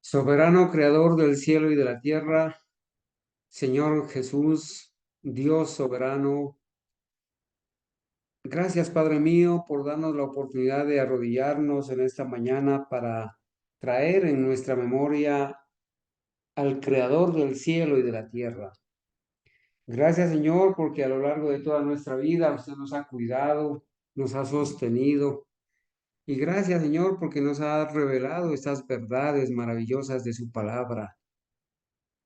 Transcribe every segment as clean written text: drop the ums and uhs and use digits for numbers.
Soberano creador del cielo y de la tierra, Señor Jesús, Dios soberano, gracias Padre mío por darnos la oportunidad de arrodillarnos en esta mañana para traer en nuestra memoria al creador del cielo y de la tierra. Gracias Señor porque a lo largo de toda nuestra vida usted nos ha cuidado, nos ha sostenido. Y gracias Señor porque nos ha revelado estas verdades maravillosas de su palabra,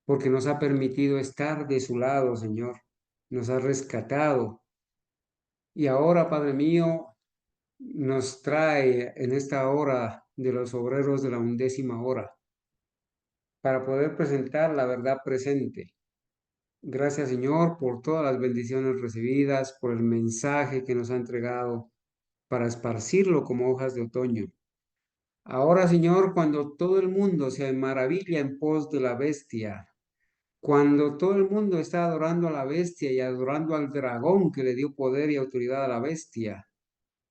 porque nos ha permitido estar de su lado, Señor. Nos ha rescatado. Y ahora, Padre mío, nos trae en esta hora de los obreros de la 11ª hora para poder presentar la verdad presente. Gracias, Señor, por todas las bendiciones recibidas, por el mensaje que nos ha entregado para esparcirlo como hojas de otoño. Ahora, Señor, cuando todo el mundo se maravilla en pos de la bestia, cuando todo el mundo está adorando a la bestia y adorando al dragón que le dio poder y autoridad a la bestia,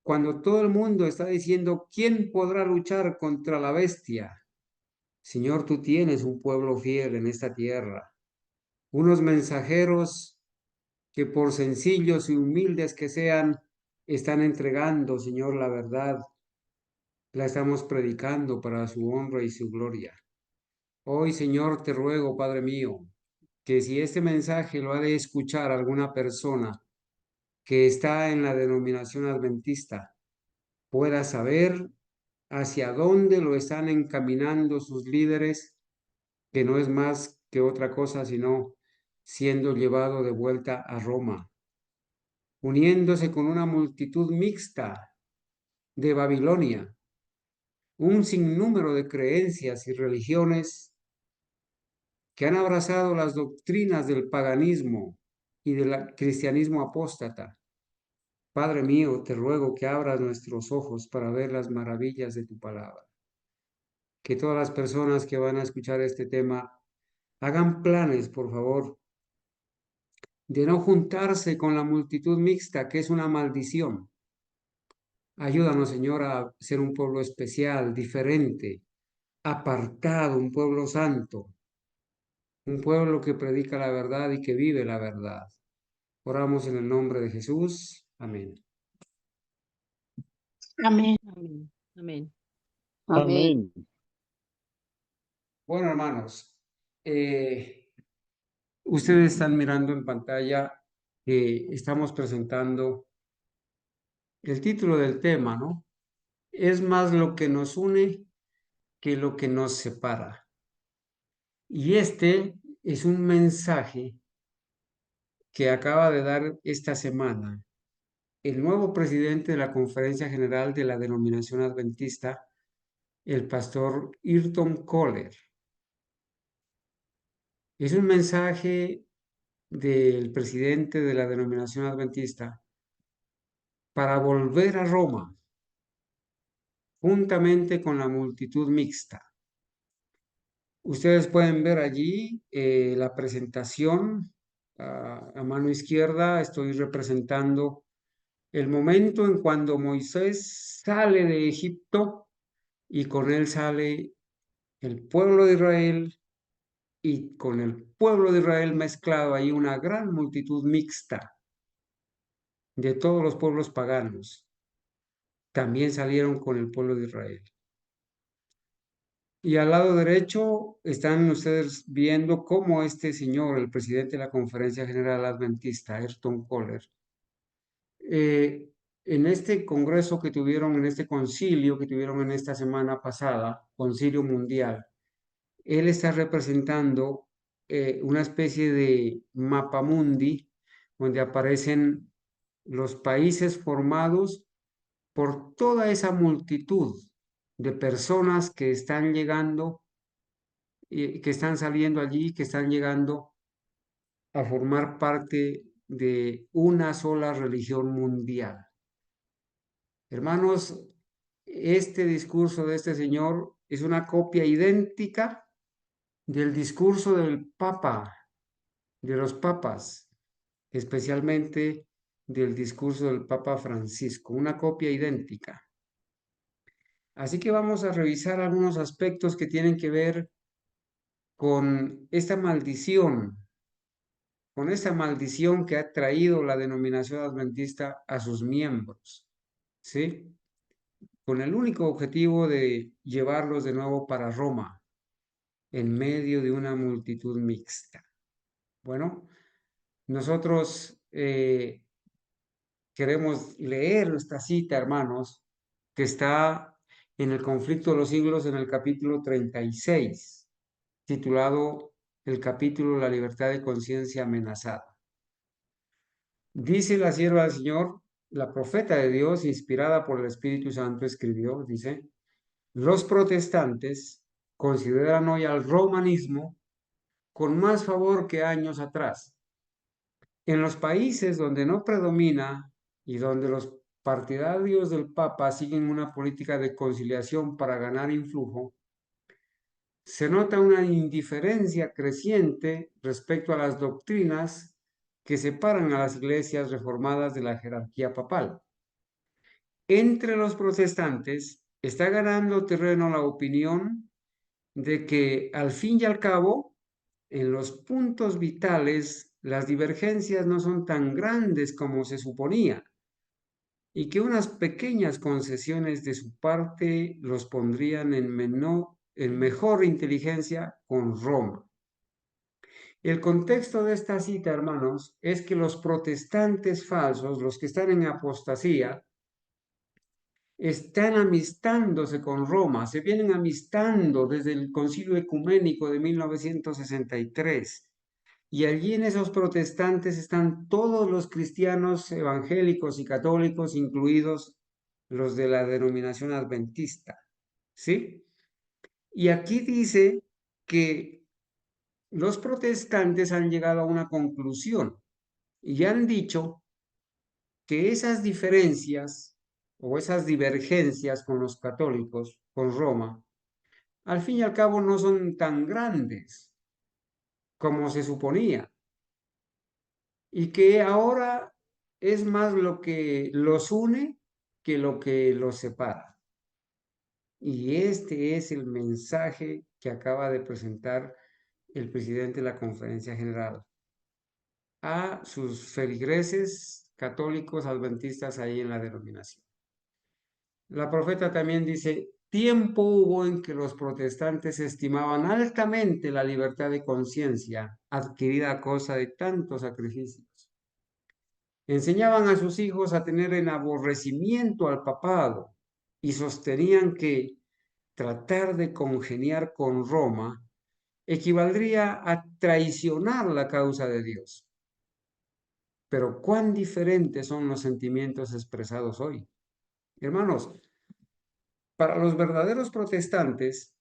cuando todo el mundo está diciendo, ¿quién podrá luchar contra la bestia? Señor, tú tienes un pueblo fiel en esta tierra, unos mensajeros que por sencillos y humildes que sean, están entregando, Señor, la verdad. La estamos predicando para su honra y su gloria. Hoy, Señor, te ruego, Padre mío, que si este mensaje lo ha de escuchar alguna persona que está en la denominación adventista, pueda saber hacia dónde lo están encaminando sus líderes, que no es más que otra cosa sino siendo llevado de vuelta a Roma, uniéndose con una multitud mixta de Babilonia, un sinnúmero de creencias y religiones que han abrazado las doctrinas del paganismo y del cristianismo apóstata. Padre mío, te ruego que abras nuestros ojos para ver las maravillas de tu palabra. Que todas las personas que van a escuchar este tema hagan planes, por favor, de no juntarse con la multitud mixta, que es una maldición. Ayúdanos, Señor, a ser un pueblo especial, diferente, apartado, un pueblo santo, un pueblo que predica la verdad y que vive la verdad. Oramos en el nombre de Jesús. Amén. Amén. Amén. Amén. Amén. Amén. Bueno, hermanos, ustedes están mirando en pantalla que estamos presentando el título del tema, ¿no? Es más lo que nos une que lo que nos separa. Y este es un mensaje que acaba de dar esta semana el nuevo presidente de la Conferencia General de la Denominación Adventista, el pastor Ayrton Kohler. Es un mensaje del presidente de la Denominación Adventista para volver a Roma juntamente con la multitud mixta. Ustedes pueden ver allí la presentación. A mano izquierda estoy representando el momento en cuando Moisés sale de Egipto y con él sale el pueblo de Israel, y con el pueblo de Israel mezclado hay una gran multitud mixta de todos los pueblos paganos. También salieron con el pueblo de Israel. Y al lado derecho están ustedes viendo cómo este señor, el presidente de la Conferencia General Adventista, Ayrton Kohler, en este congreso que tuvieron, en este concilio que tuvieron en esta semana pasada, concilio mundial, él está representando una especie de mapamundi donde aparecen los países formados por toda esa multitud de personas que están llegando, que están saliendo allí, que están llegando a formar parte de una sola religión mundial. Hermanos, este discurso de este señor es una copia idéntica del discurso del Papa, de los papas, especialmente del discurso del Papa Francisco, una copia idéntica. Así que vamos a revisar algunos aspectos que tienen que ver con esta maldición, que ha traído la denominación adventista a sus miembros, ¿sí? Con el único objetivo de llevarlos de nuevo para Roma, en medio de una multitud mixta. Bueno, nosotros queremos leer esta cita, hermanos, que está en el conflicto de los siglos en el capítulo 36, titulado el capítulo La libertad de conciencia amenazada. Dice la sierva del Señor, la profeta de Dios, inspirada por el Espíritu Santo, escribió, dice, los protestantes consideran hoy al romanismo con más favor que años atrás. En los países donde no predomina y donde los partidarios del Papa siguen una política de conciliación para ganar influjo, se nota una indiferencia creciente respecto a las doctrinas que separan a las iglesias reformadas de la jerarquía papal. Entre los protestantes está ganando terreno la opinión de que al fin y al cabo, en los puntos vitales, las divergencias no son tan grandes como se suponía y que unas pequeñas concesiones de su parte los pondrían en mejor inteligencia con Roma. El contexto de esta cita, hermanos, es que los protestantes falsos, los que están en apostasía, están amistándose con Roma, se vienen amistando desde el Concilio Ecuménico de 1963. Y allí en esos protestantes están todos los cristianos evangélicos y católicos, incluidos los de la denominación adventista. ¿Sí? Y aquí dice que los protestantes han llegado a una conclusión y han dicho que esas diferencias o esas divergencias con los católicos, con Roma, al fin y al cabo no son tan grandes como se suponía y que ahora es más lo que los une que lo que los separa. Y este es el mensaje que acaba de presentar el presidente de la Conferencia General a sus feligreses católicos adventistas ahí en la denominación. La profeta también dice, tiempo hubo en que los protestantes estimaban altamente la libertad de conciencia adquirida a costa de tantos sacrificios. Enseñaban a sus hijos a tener en aborrecimiento al papado y sostenían que tratar de congeniar con Roma equivaldría a traicionar la causa de Dios. Pero cuán diferentes son los sentimientos expresados hoy. Hermanos, para los verdaderos protestantes,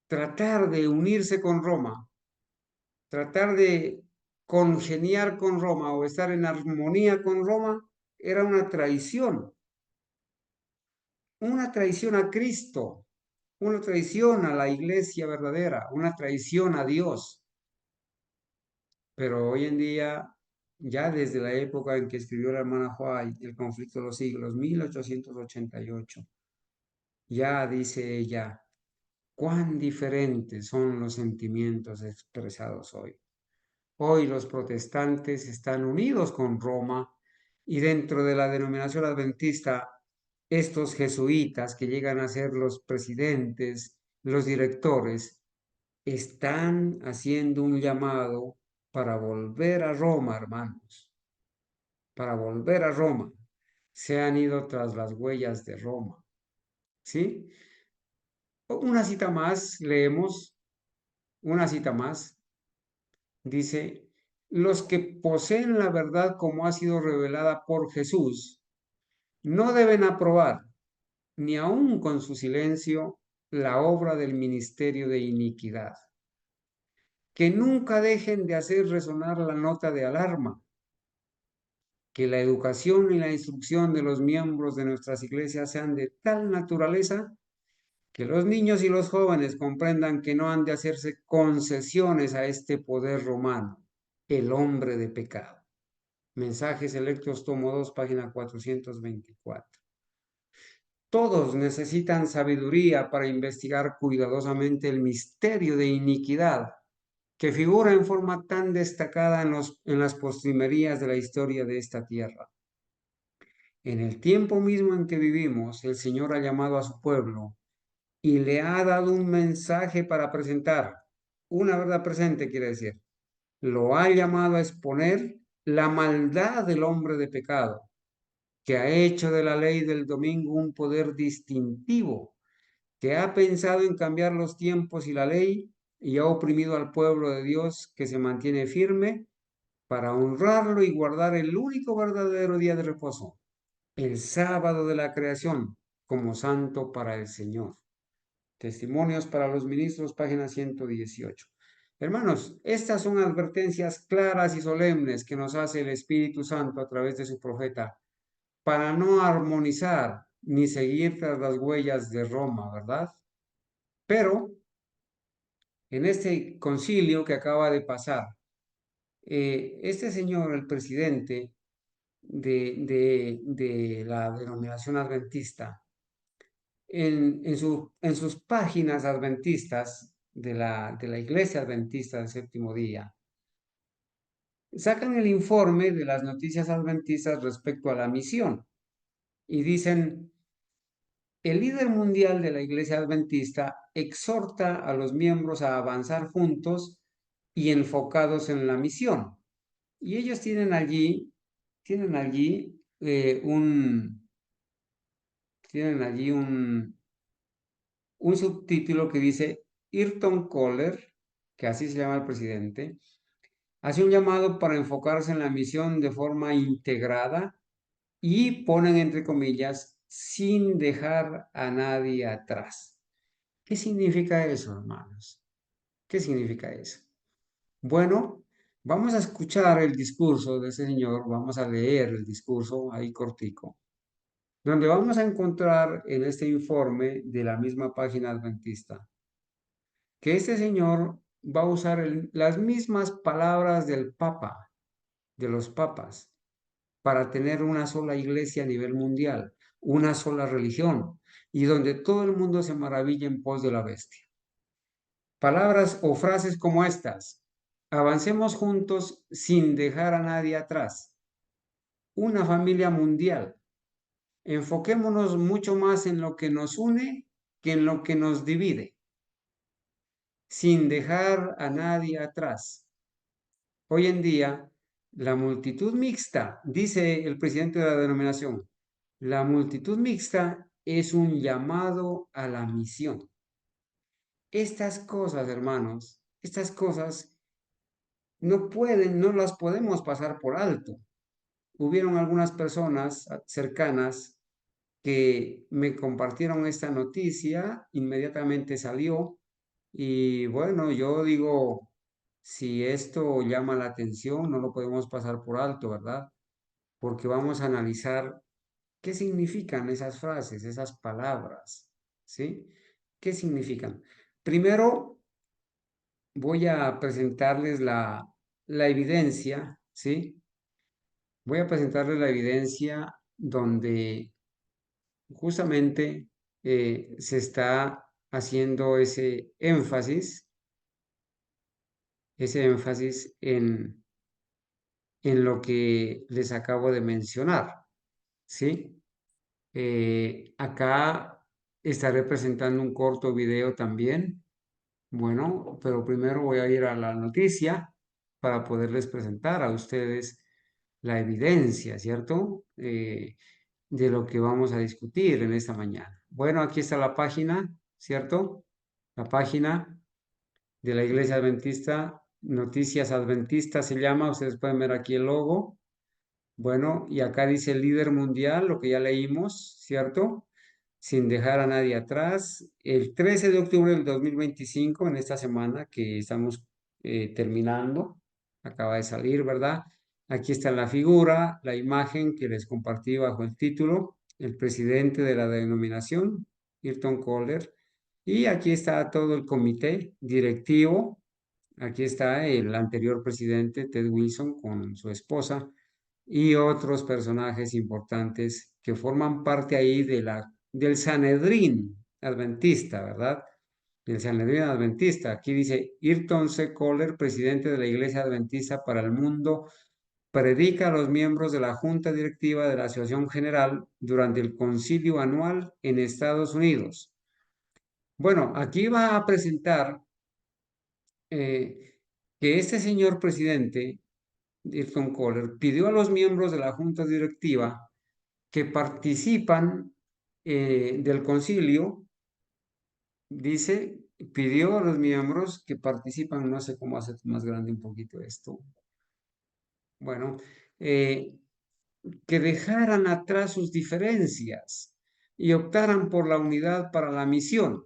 tratar de unirse con Roma, tratar de congeniar con Roma o estar en armonía con Roma era una traición a Cristo, una traición a la iglesia verdadera, una traición a Dios. Pero hoy en día, ya desde la época en que escribió la hermana White, El conflicto de los siglos, 1888, ya dice ella, cuán diferentes son los sentimientos expresados hoy. Hoy los protestantes están unidos con Roma y dentro de la denominación adventista, estos jesuitas que llegan a ser los presidentes, los directores, están haciendo un llamado para volver a Roma, hermanos, para volver a Roma. Se han ido tras las huellas de Roma, ¿sí? Una cita más, leemos, una cita más, dice, los que poseen la verdad como ha sido revelada por Jesús, no deben aprobar, ni aun con su silencio, la obra del ministerio de iniquidad. Que nunca dejen de hacer resonar la nota de alarma, que la educación y la instrucción de los miembros de nuestras iglesias sean de tal naturaleza que los niños y los jóvenes comprendan que no han de hacerse concesiones a este poder romano, el hombre de pecado. Mensajes Selectos, tomo 2, página 424. Todos necesitan sabiduría para investigar cuidadosamente el misterio de iniquidad que figura en forma tan destacada en las postrimerías de la historia de esta tierra. En el tiempo mismo en que vivimos, el Señor ha llamado a su pueblo y le ha dado un mensaje para presentar, una verdad presente, quiere decir. Lo ha llamado a exponer la maldad del hombre de pecado, que ha hecho de la ley del domingo un poder distintivo, que ha pensado en cambiar los tiempos y la ley y ha oprimido al pueblo de Dios que se mantiene firme para honrarlo y guardar el único verdadero día de reposo, el sábado de la creación, como santo para el Señor. Testimonios para los ministros, página 118. Hermanos, estas son advertencias claras y solemnes que nos hace el Espíritu Santo a través de su profeta para no armonizar ni seguir tras las huellas de Roma, ¿verdad? Pero en este concilio que acaba de pasar, este señor, el presidente de la denominación adventista, en sus páginas adventistas de la Iglesia Adventista del Séptimo Día, sacan el informe de las noticias adventistas respecto a la misión y dicen, el líder mundial de la Iglesia Adventista exhorta a los miembros a avanzar juntos y enfocados en la misión. Y ellos tienen allí un subtítulo que dice Ayrton Kohler, que así se llama el presidente, hace un llamado para enfocarse en la misión de forma integrada y ponen entre comillas, sin dejar a nadie atrás. ¿Qué significa eso, hermanos? ¿Qué significa eso? Bueno, vamos a escuchar el discurso de ese señor, vamos a leer el discurso ahí cortico, donde vamos a encontrar en este informe de la misma página adventista que este señor va a usar las mismas palabras del Papa, de los papas, para tener una sola iglesia a nivel mundial, una sola religión, y donde todo el mundo se maravilla en pos de la bestia. Palabras o frases como estas: avancemos juntos sin dejar a nadie atrás. Una familia mundial. Enfoquémonos mucho más en lo que nos une que en lo que nos divide, sin dejar a nadie atrás. Hoy en día, la multitud mixta, dice el presidente de la denominación, la multitud mixta es un llamado a la misión. Estas cosas, hermanos, estas cosas no las podemos pasar por alto. Hubieron algunas personas cercanas que me compartieron esta noticia, inmediatamente salió y bueno, yo digo, si esto llama la atención, no lo podemos pasar por alto, ¿verdad? Porque vamos a analizar qué significan esas frases, esas palabras, ¿sí? ¿Qué significan? Primero voy a presentarles la evidencia, ¿sí? Voy a presentarles la evidencia donde justamente se está haciendo ese énfasis en lo que les acabo de mencionar, ¿sí? Acá estaré presentando un corto video también. Bueno, pero primero voy a ir a la noticia para poderles presentar a ustedes la evidencia, ¿cierto? De lo que vamos a discutir en esta mañana. Bueno, aquí está la página, ¿cierto? La página de la Iglesia Adventista, Noticias Adventistas se llama, ustedes pueden ver aquí el logo. Bueno, y acá dice líder mundial, lo que ya leímos, ¿cierto? Sin dejar a nadie atrás. El 13 de octubre del 2025, en esta semana que estamos terminando, acaba de salir, ¿verdad? Aquí está la figura, la imagen que les compartí bajo el título, el presidente de la denominación, Ayrton Kohler, y aquí está todo el comité directivo. Aquí está el anterior presidente, Ted Wilson, con su esposa y otros personajes importantes que forman parte ahí del Sanedrín adventista, ¿verdad? Del Sanedrín adventista. Aquí dice, Ayrton C. Kohler, presidente de la Iglesia Adventista para el Mundo, predica a los miembros de la Junta Directiva de la Asociación General durante el concilio anual en Estados Unidos. Bueno, aquí va a presentar que este señor presidente, Ayrton Kohler, pidió a los miembros de la Junta Directiva que participan del concilio, dice, pidió a los miembros que participan, no sé cómo hacer más grande un poquito esto, bueno, que dejaran atrás sus diferencias y optaran por la unidad para la misión.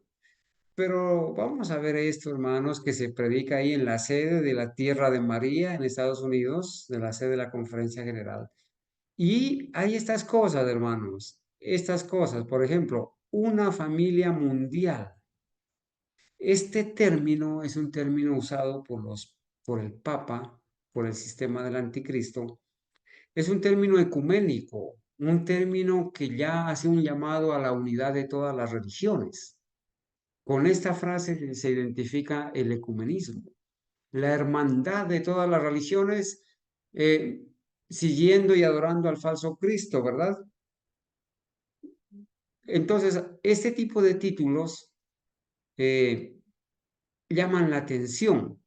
Pero vamos a ver esto, hermanos, que se predica ahí en la sede de la Tierra de María en Estados Unidos, de la sede de la Conferencia General. Y hay estas cosas, hermanos, estas cosas, por ejemplo, una familia mundial. Este término es un término usado por el Papa, por el sistema del Anticristo. Es un término ecuménico, un término que ya hace un llamado a la unidad de todas las religiones. Con esta frase se identifica el ecumenismo, la hermandad de todas las religiones, siguiendo y adorando al falso Cristo, ¿verdad? Entonces, este tipo de títulos llaman la atención.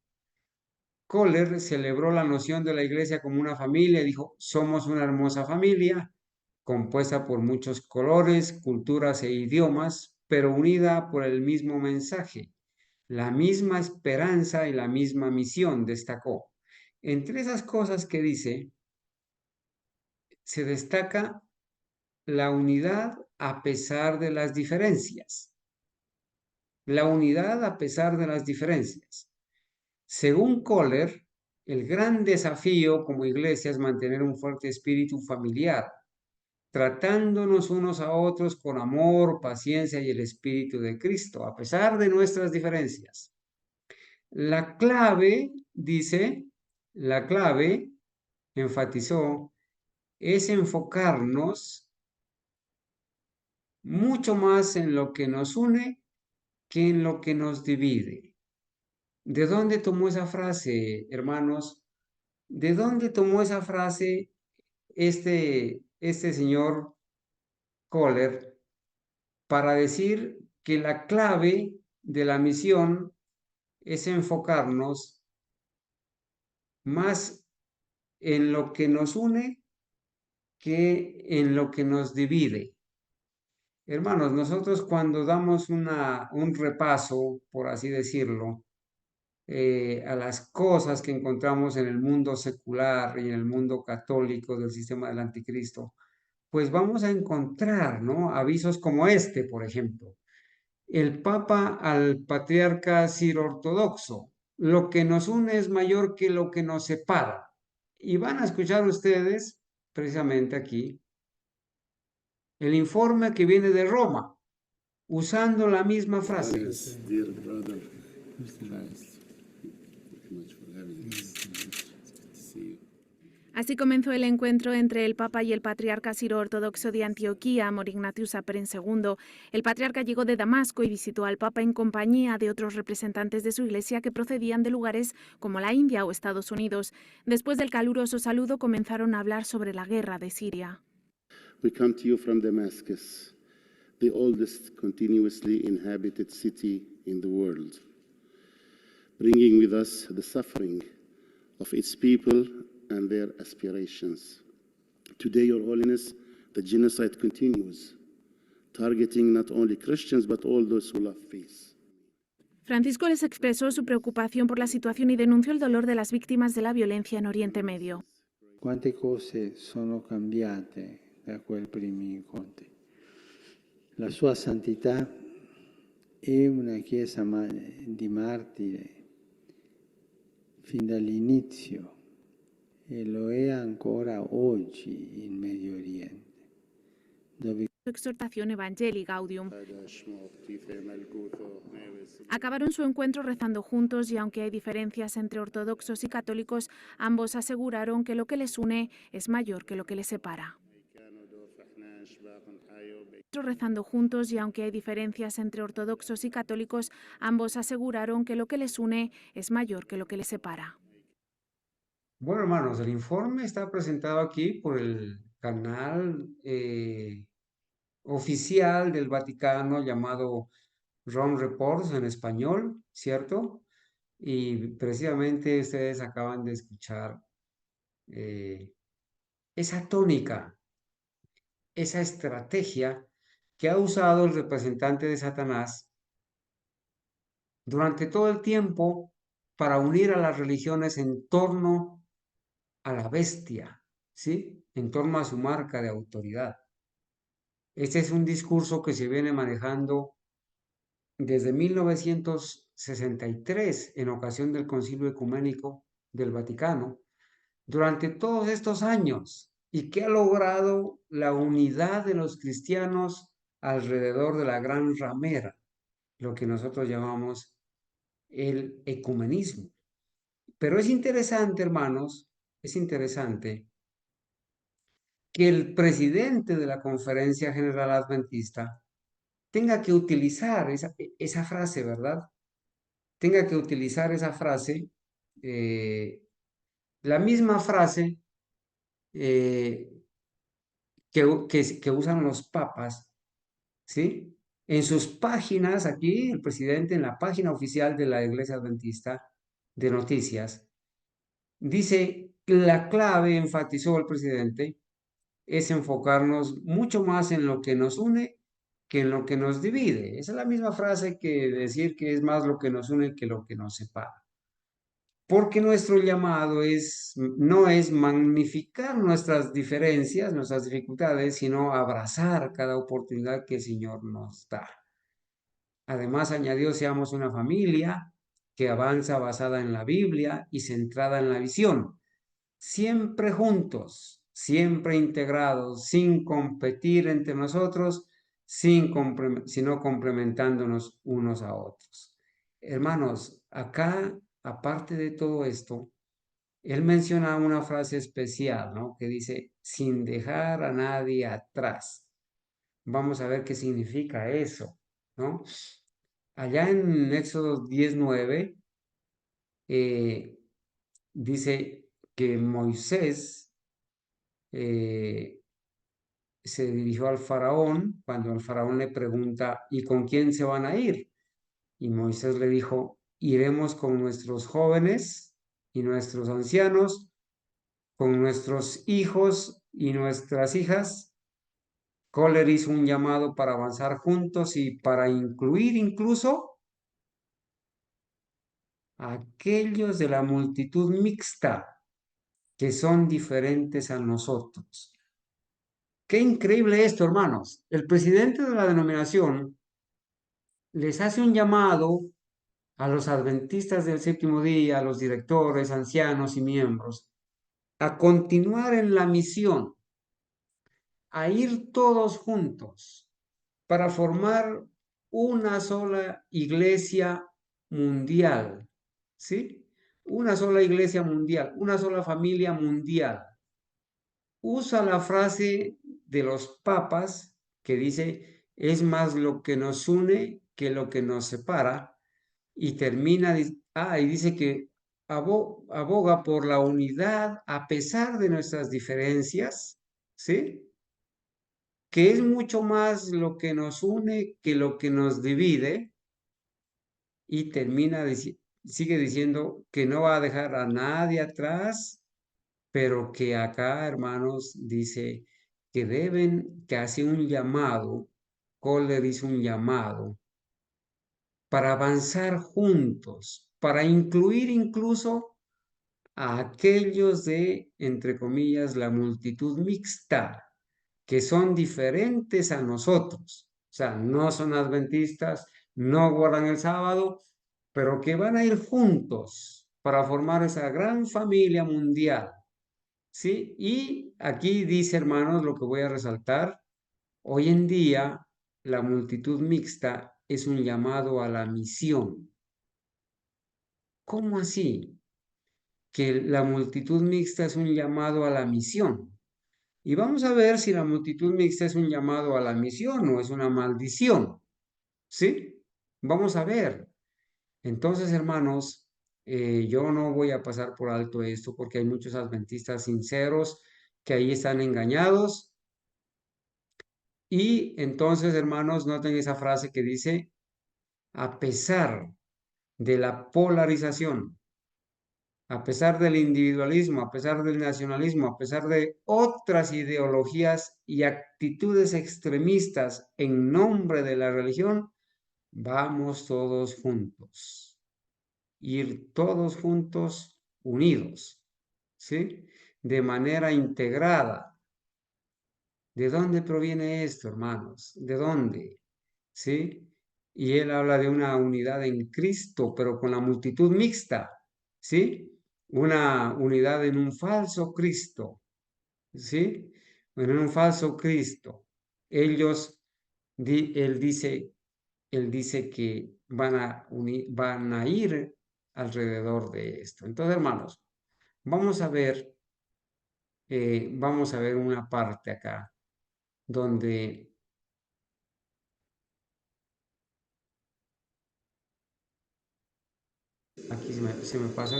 Kohler celebró la noción de la iglesia como una familia y dijo, somos una hermosa familia compuesta por muchos colores, culturas e idiomas, pero unida por el mismo mensaje, la misma esperanza y la misma misión, destacó. Entre esas cosas que dice, se destaca la unidad a pesar de las diferencias. La unidad a pesar de las diferencias. Según Kohler, el gran desafío como iglesia es mantener un fuerte espíritu familiar, tratándonos unos a otros con amor, paciencia y el espíritu de Cristo, a pesar de nuestras diferencias. La clave, dice, la clave, enfatizó, es enfocarnos mucho más en lo que nos une que en lo que nos divide. ¿De dónde tomó esa frase, hermanos? ¿De dónde tomó esa frase este señor Kohler para decir que la clave de la misión es enfocarnos más en lo que nos une que en lo que nos divide? Hermanos, nosotros cuando damos un repaso, por así decirlo, a las cosas que encontramos en el mundo secular y en el mundo católico del sistema del anticristo, pues vamos a encontrar, ¿no? Avisos como este, por ejemplo. El Papa al patriarca Ciro Ortodoxo. Lo que nos une es mayor que lo que nos separa. Y van a escuchar ustedes, precisamente aquí, el informe que viene de Roma, usando la misma frase. Así comenzó el encuentro entre el Papa y el patriarca siro-ortodoxo de Antioquía, Amor Ignatius Apren II. El patriarca llegó de Damasco y visitó al Papa en compañía de otros representantes de su iglesia que procedían de lugares como la India o Estados Unidos. Después del caluroso saludo comenzaron a hablar sobre la guerra de Siria. We come to you from Damascus, the oldest continuously inhabited city in the world, bringing with us the suffering of its people and their aspirations. Today, Your Holiness, the genocide continues, targeting not only Christians but all those who love peace. Francisco les expresó su preocupación por la situación y denunció el dolor de las víctimas de la violencia en Oriente Medio. Quante cose sono cambiate da quei primi incontri. La sua santità è una chiesa di martiri fin dall'inizio e lo è ancora oggi in Medio Oriente, dove Su exhortación Evangelii Gaudium. Acabaron su encuentro rezando juntos y aunque hay diferencias entre ortodoxos y católicos, ambos aseguraron que lo que les une es mayor que lo que les separa. Rezando juntos, y aunque hay diferencias entre ortodoxos y católicos, ambos aseguraron que lo que les une es mayor que lo que les separa. Bueno, hermanos, el informe está presentado aquí por el canal oficial del Vaticano llamado Rome Reports en español, ¿cierto? Y precisamente ustedes acaban de escuchar esa tónica, esa estrategia que ha usado el representante de Satanás durante todo el tiempo para unir a las religiones en torno a la bestia, ¿sí? En torno a su marca de autoridad. Este es un discurso que se viene manejando desde 1963 en ocasión del Concilio Ecuménico del Vaticano durante todos estos años y que ha logrado la unidad de los cristianos alrededor de la gran ramera, lo que nosotros llamamos el ecumenismo. Pero es interesante, hermanos, es interesante que el presidente de la Conferencia General Adventista tenga que utilizar esa frase, ¿verdad? Tenga que utilizar esa frase, la misma frase eh, que usan los papas, ¿sí? En sus páginas, aquí el presidente, en la página oficial de la Iglesia Adventista de Noticias, dice, la clave, enfatizó el presidente, es enfocarnos mucho más en lo que nos une que en lo que nos divide. Esa es la misma frase que decir que es más lo que nos une que lo que nos separa. Porque nuestro llamado no es magnificar nuestras diferencias, nuestras dificultades, sino abrazar cada oportunidad que el Señor nos da. Además, añadió, seamos una familia que avanza basada en la Biblia y centrada en la visión, siempre juntos, siempre integrados, sin competir entre nosotros, sino complementándonos unos a otros. Hermanos, acá, aparte de todo esto, él menciona una frase especial, ¿no? Que dice, sin dejar a nadie atrás. Vamos a ver qué significa eso, ¿no? Allá en Éxodo 19, dice que Moisés se dirigió al faraón cuando el faraón le pregunta, ¿y con quién se van a ir? Y Moisés le dijo, iremos con nuestros jóvenes y nuestros ancianos, con nuestros hijos y nuestras hijas. Kohler hizo un llamado para avanzar juntos y para incluir incluso a aquellos de la multitud mixta que son diferentes a nosotros. Qué increíble esto, hermanos. El presidente de la denominación les hace un llamado a los adventistas del séptimo día, a los directores, ancianos y miembros, a continuar en la misión, a ir todos juntos para formar una sola iglesia mundial, ¿sí? Una sola iglesia mundial, una sola familia mundial. Usa la frase de los papas que dice, es más lo que nos une que lo que nos separa, y termina, y dice que aboga por la unidad a pesar de nuestras diferencias, ¿sí? Que es mucho más lo que nos une que lo que nos divide, y sigue diciendo que no va a dejar a nadie atrás, pero que acá, hermanos, dice que hace un llamado, Kohler hizo un llamado para avanzar juntos, para incluir incluso a aquellos de, entre comillas, la multitud mixta, que son diferentes a nosotros. O sea, no son adventistas, no guardan el sábado, pero que van a ir juntos para formar esa gran familia mundial. ¿Sí? Y aquí dice, hermanos, lo que voy a resaltar, hoy en día la multitud mixta es un llamado a la misión. ¿Cómo así? Que la multitud mixta es un llamado a la misión. Y vamos a ver si la multitud mixta es un llamado a la misión o es una maldición. ¿Sí? Vamos a ver. Entonces, hermanos, yo no voy a pasar por alto esto porque hay muchos adventistas sinceros que ahí están engañados. Y entonces, hermanos, noten esa frase que dice, a pesar de la polarización, a pesar del individualismo, a pesar del nacionalismo, a pesar de otras ideologías y actitudes extremistas en nombre de la religión, vamos todos juntos, ir todos juntos unidos, ¿sí? De manera integrada. ¿De dónde proviene esto, hermanos? ¿De dónde? ¿Sí? Y él habla de una unidad en Cristo, pero con la multitud mixta, ¿sí? Una unidad en un falso Cristo, ¿sí? En un falso Cristo. Ellos, él dice que van a ir alrededor de esto. Entonces, hermanos, vamos a ver una parte acá donde aquí se me pasó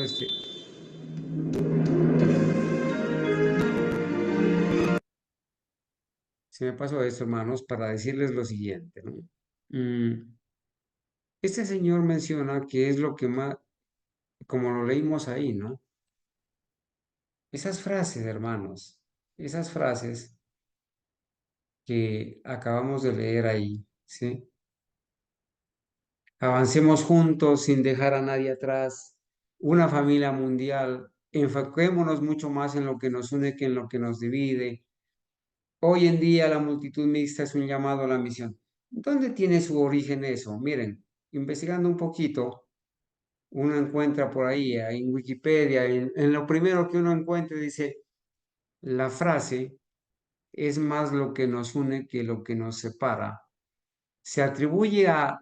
se me pasó esto, hermanos, para decirles lo siguiente, ¿no? Este señor menciona que es lo que más, como lo leímos ahí, ¿no? Esas frases, hermanos, esas frases que acabamos de leer ahí, ¿sí? Avancemos juntos sin dejar a nadie atrás, una familia mundial, enfoquémonos mucho más en lo que nos une que en lo que nos divide. Hoy en día la multitud mixta es un llamado a la misión. ¿Dónde tiene su origen eso? Miren, investigando un poquito, uno encuentra por ahí, en Wikipedia, en lo primero que uno encuentra dice, la frase es más lo que nos une que lo que nos separa. Se atribuye a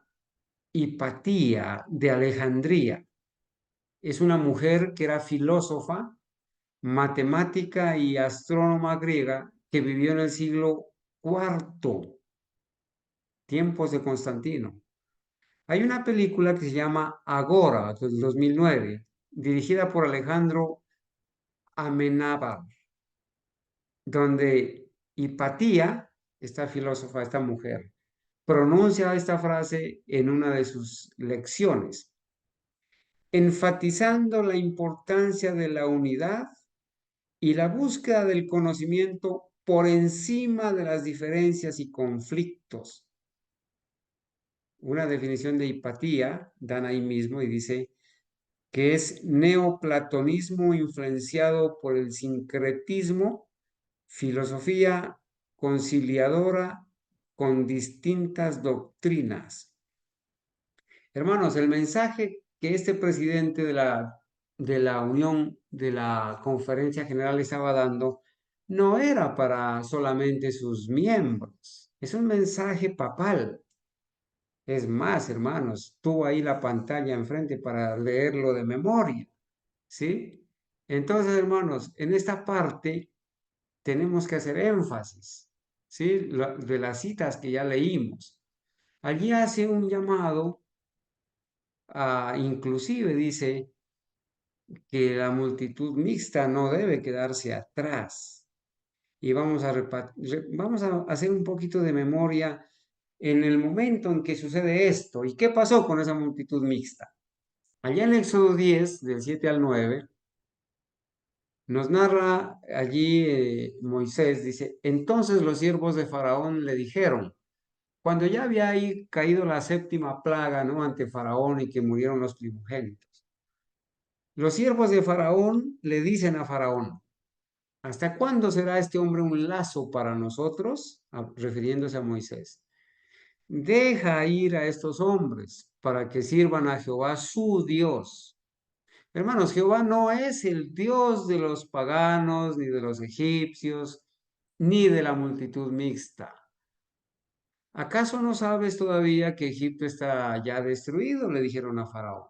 Hipatía de Alejandría. Es una mujer que era filósofa, matemática y astrónoma griega que vivió en el siglo IV, tiempos de Constantino. Hay una película que se llama Agora, del 2009, dirigida por Alejandro Amenábar, donde Hipatía, esta filósofa, esta mujer, pronuncia esta frase en una de sus lecciones, enfatizando la importancia de la unidad y la búsqueda del conocimiento por encima de las diferencias y conflictos. Una definición de hipatía dan ahí mismo y dice que es neoplatonismo influenciado por el sincretismo, filosofía conciliadora con distintas doctrinas. Hermanos, el mensaje que este presidente de la Unión, de la Conferencia General estaba dando, no era para solamente sus miembros, es un mensaje papal. Es más, hermanos, tuvo ahí la pantalla enfrente para leerlo de memoria, ¿sí? Entonces, hermanos, en esta parte tenemos que hacer énfasis, ¿sí? De las citas que ya leímos. Allí hace un llamado inclusive dice que la multitud mixta no debe quedarse atrás. Y vamos a hacer un poquito de memoria en el momento en que sucede esto. ¿Y qué pasó con esa multitud mixta? Allá en Éxodo 10, del 7 al 9, nos narra allí Moisés, dice, entonces los siervos de Faraón le dijeron, cuando ya había ahí caído la séptima plaga, ¿no? Ante Faraón y que murieron los primogénitos. Los siervos de Faraón le dicen a Faraón, ¿hasta cuándo será este hombre un lazo para nosotros? Refiriéndose a Moisés. Deja ir a estos hombres para que sirvan a Jehová su Dios. Hermanos, Jehová no es el Dios de los paganos, ni de los egipcios, ni de la multitud mixta. ¿Acaso no sabes todavía que Egipto está ya destruido? Le dijeron a Faraón.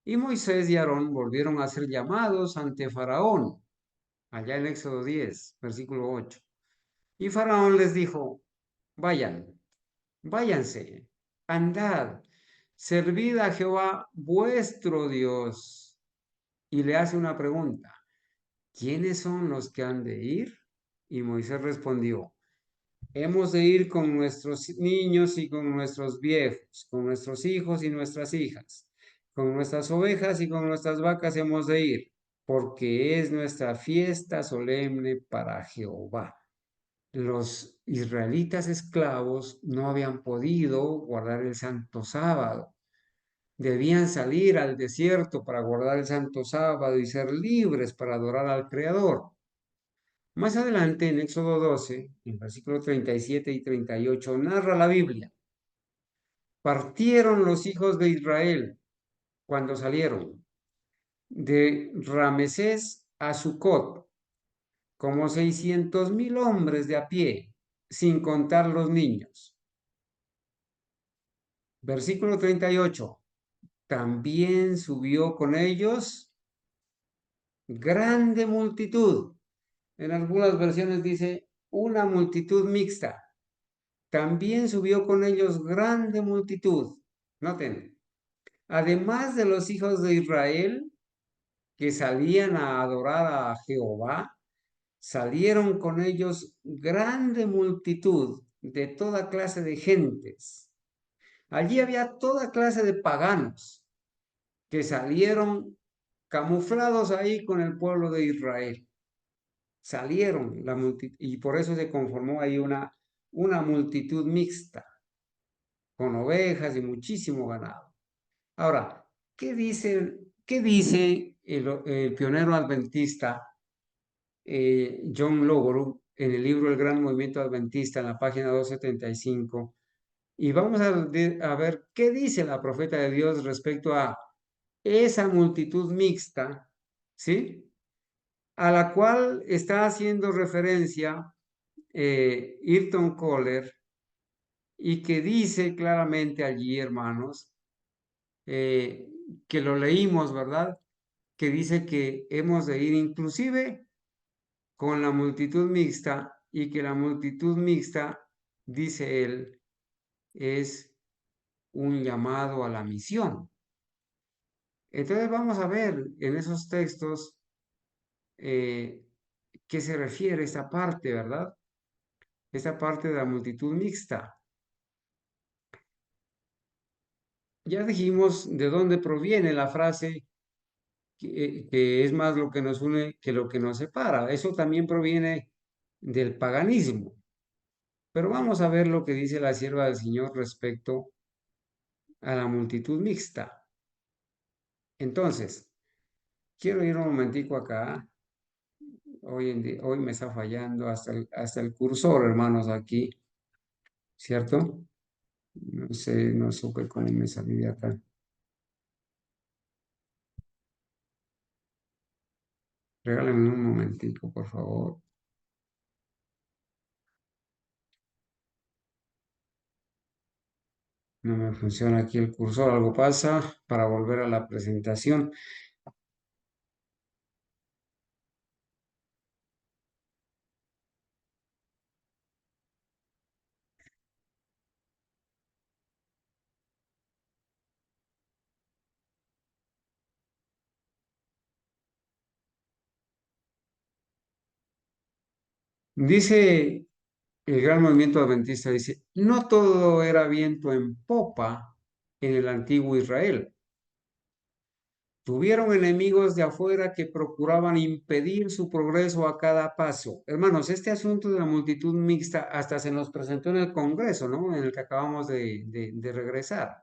Y Moisés y Aarón volvieron a ser llamados ante Faraón. allá en Éxodo 10, versículo 8. Y Faraón les dijo, váyanse, andad, servid a Jehová vuestro Dios. Y le hace una pregunta, ¿quiénes son los que han de ir? Y Moisés respondió, hemos de ir con nuestros niños y con nuestros viejos, con nuestros hijos y nuestras hijas, con nuestras ovejas y con nuestras vacas hemos de ir, porque es nuestra fiesta solemne para Jehová. Los israelitas esclavos no habían podido guardar el santo sábado. Debían salir al desierto para guardar el santo sábado y ser libres para adorar al Creador. Más adelante, en Éxodo 12, en versículos 37 y 38, narra la Biblia. Partieron los hijos de Israel cuando salieron de Ramesés a Sucot, como 600,000 hombres de a pie, sin contar los niños. Versículo 38. También subió con ellos grande multitud. En algunas versiones dice una multitud mixta. También subió con ellos grande multitud. Noten, además de los hijos de Israel que salían a adorar a Jehová, salieron con ellos grande multitud de toda clase de gentes. Allí había toda clase de paganos que salieron camuflados ahí con el pueblo de Israel. Salieron la multitud y por eso se conformó ahí una multitud mixta, con ovejas y muchísimo ganado. Ahora, ¿qué dice el pionero adventista John Lowell en el libro El Gran Movimiento Adventista en la página 275? Y vamos a ver qué dice la profeta de Dios respecto a esa multitud mixta, ¿sí? A la cual está haciendo referencia Ayrton Kohler y que dice claramente allí, hermanos, que lo leímos, ¿verdad? Que dice que hemos de ir inclusive con la multitud mixta y que la multitud mixta, dice él, es un llamado a la misión. Entonces vamos a ver en esos textos qué se refiere esta parte, ¿verdad? Esta parte de la multitud mixta. Ya dijimos de dónde proviene la frase que es más lo que nos une que lo que nos separa. Eso también proviene del paganismo. Pero vamos a ver lo que dice la sierva del Señor respecto a la multitud mixta. Entonces, quiero ir un momentico acá. Hoy me está fallando hasta el cursor, hermanos, aquí, ¿cierto? No sé, no supe cómo me salí de acá. Regálenme un momentico, por favor. No me funciona aquí el cursor, algo pasa para volver a la presentación. Dice el Gran Movimiento Adventista, dice, no todo era viento en popa en el antiguo Israel. Tuvieron enemigos de afuera que procuraban impedir su progreso a cada paso. Hermanos, este asunto de la multitud mixta hasta se nos presentó en el Congreso, ¿no? En el que acabamos de regresar.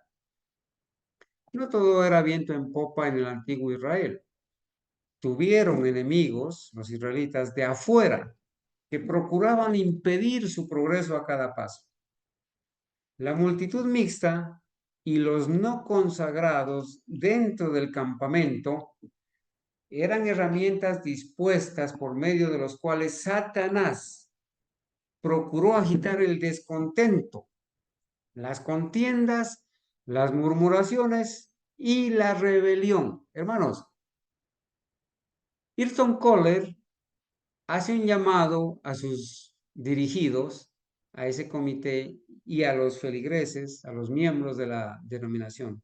No todo era viento en popa en el antiguo Israel. Tuvieron enemigos, los israelitas, de afuera, que procuraban impedir su progreso a cada paso. La multitud mixta y los no consagrados dentro del campamento eran herramientas dispuestas por medio de los cuales Satanás procuró agitar el descontento, las contiendas, las murmuraciones y la rebelión. Hermanos, Ayrton Kohler hace un llamado a sus dirigidos, a ese comité y a los feligreses, a los miembros de la denominación,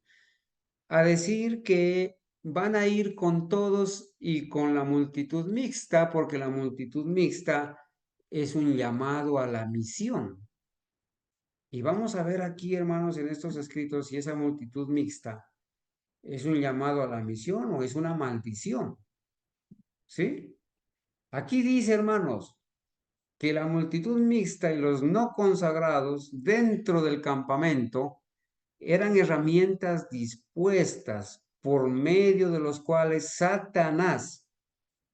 a decir que van a ir con todos y con la multitud mixta, porque la multitud mixta es un llamado a la misión. Y vamos a ver aquí, hermanos, en estos escritos, si esa multitud mixta es un llamado a la misión o es una maldición. ¿Sí? Aquí dice, hermanos, que la multitud mixta y los no consagrados dentro del campamento eran herramientas dispuestas por medio de los cuales Satanás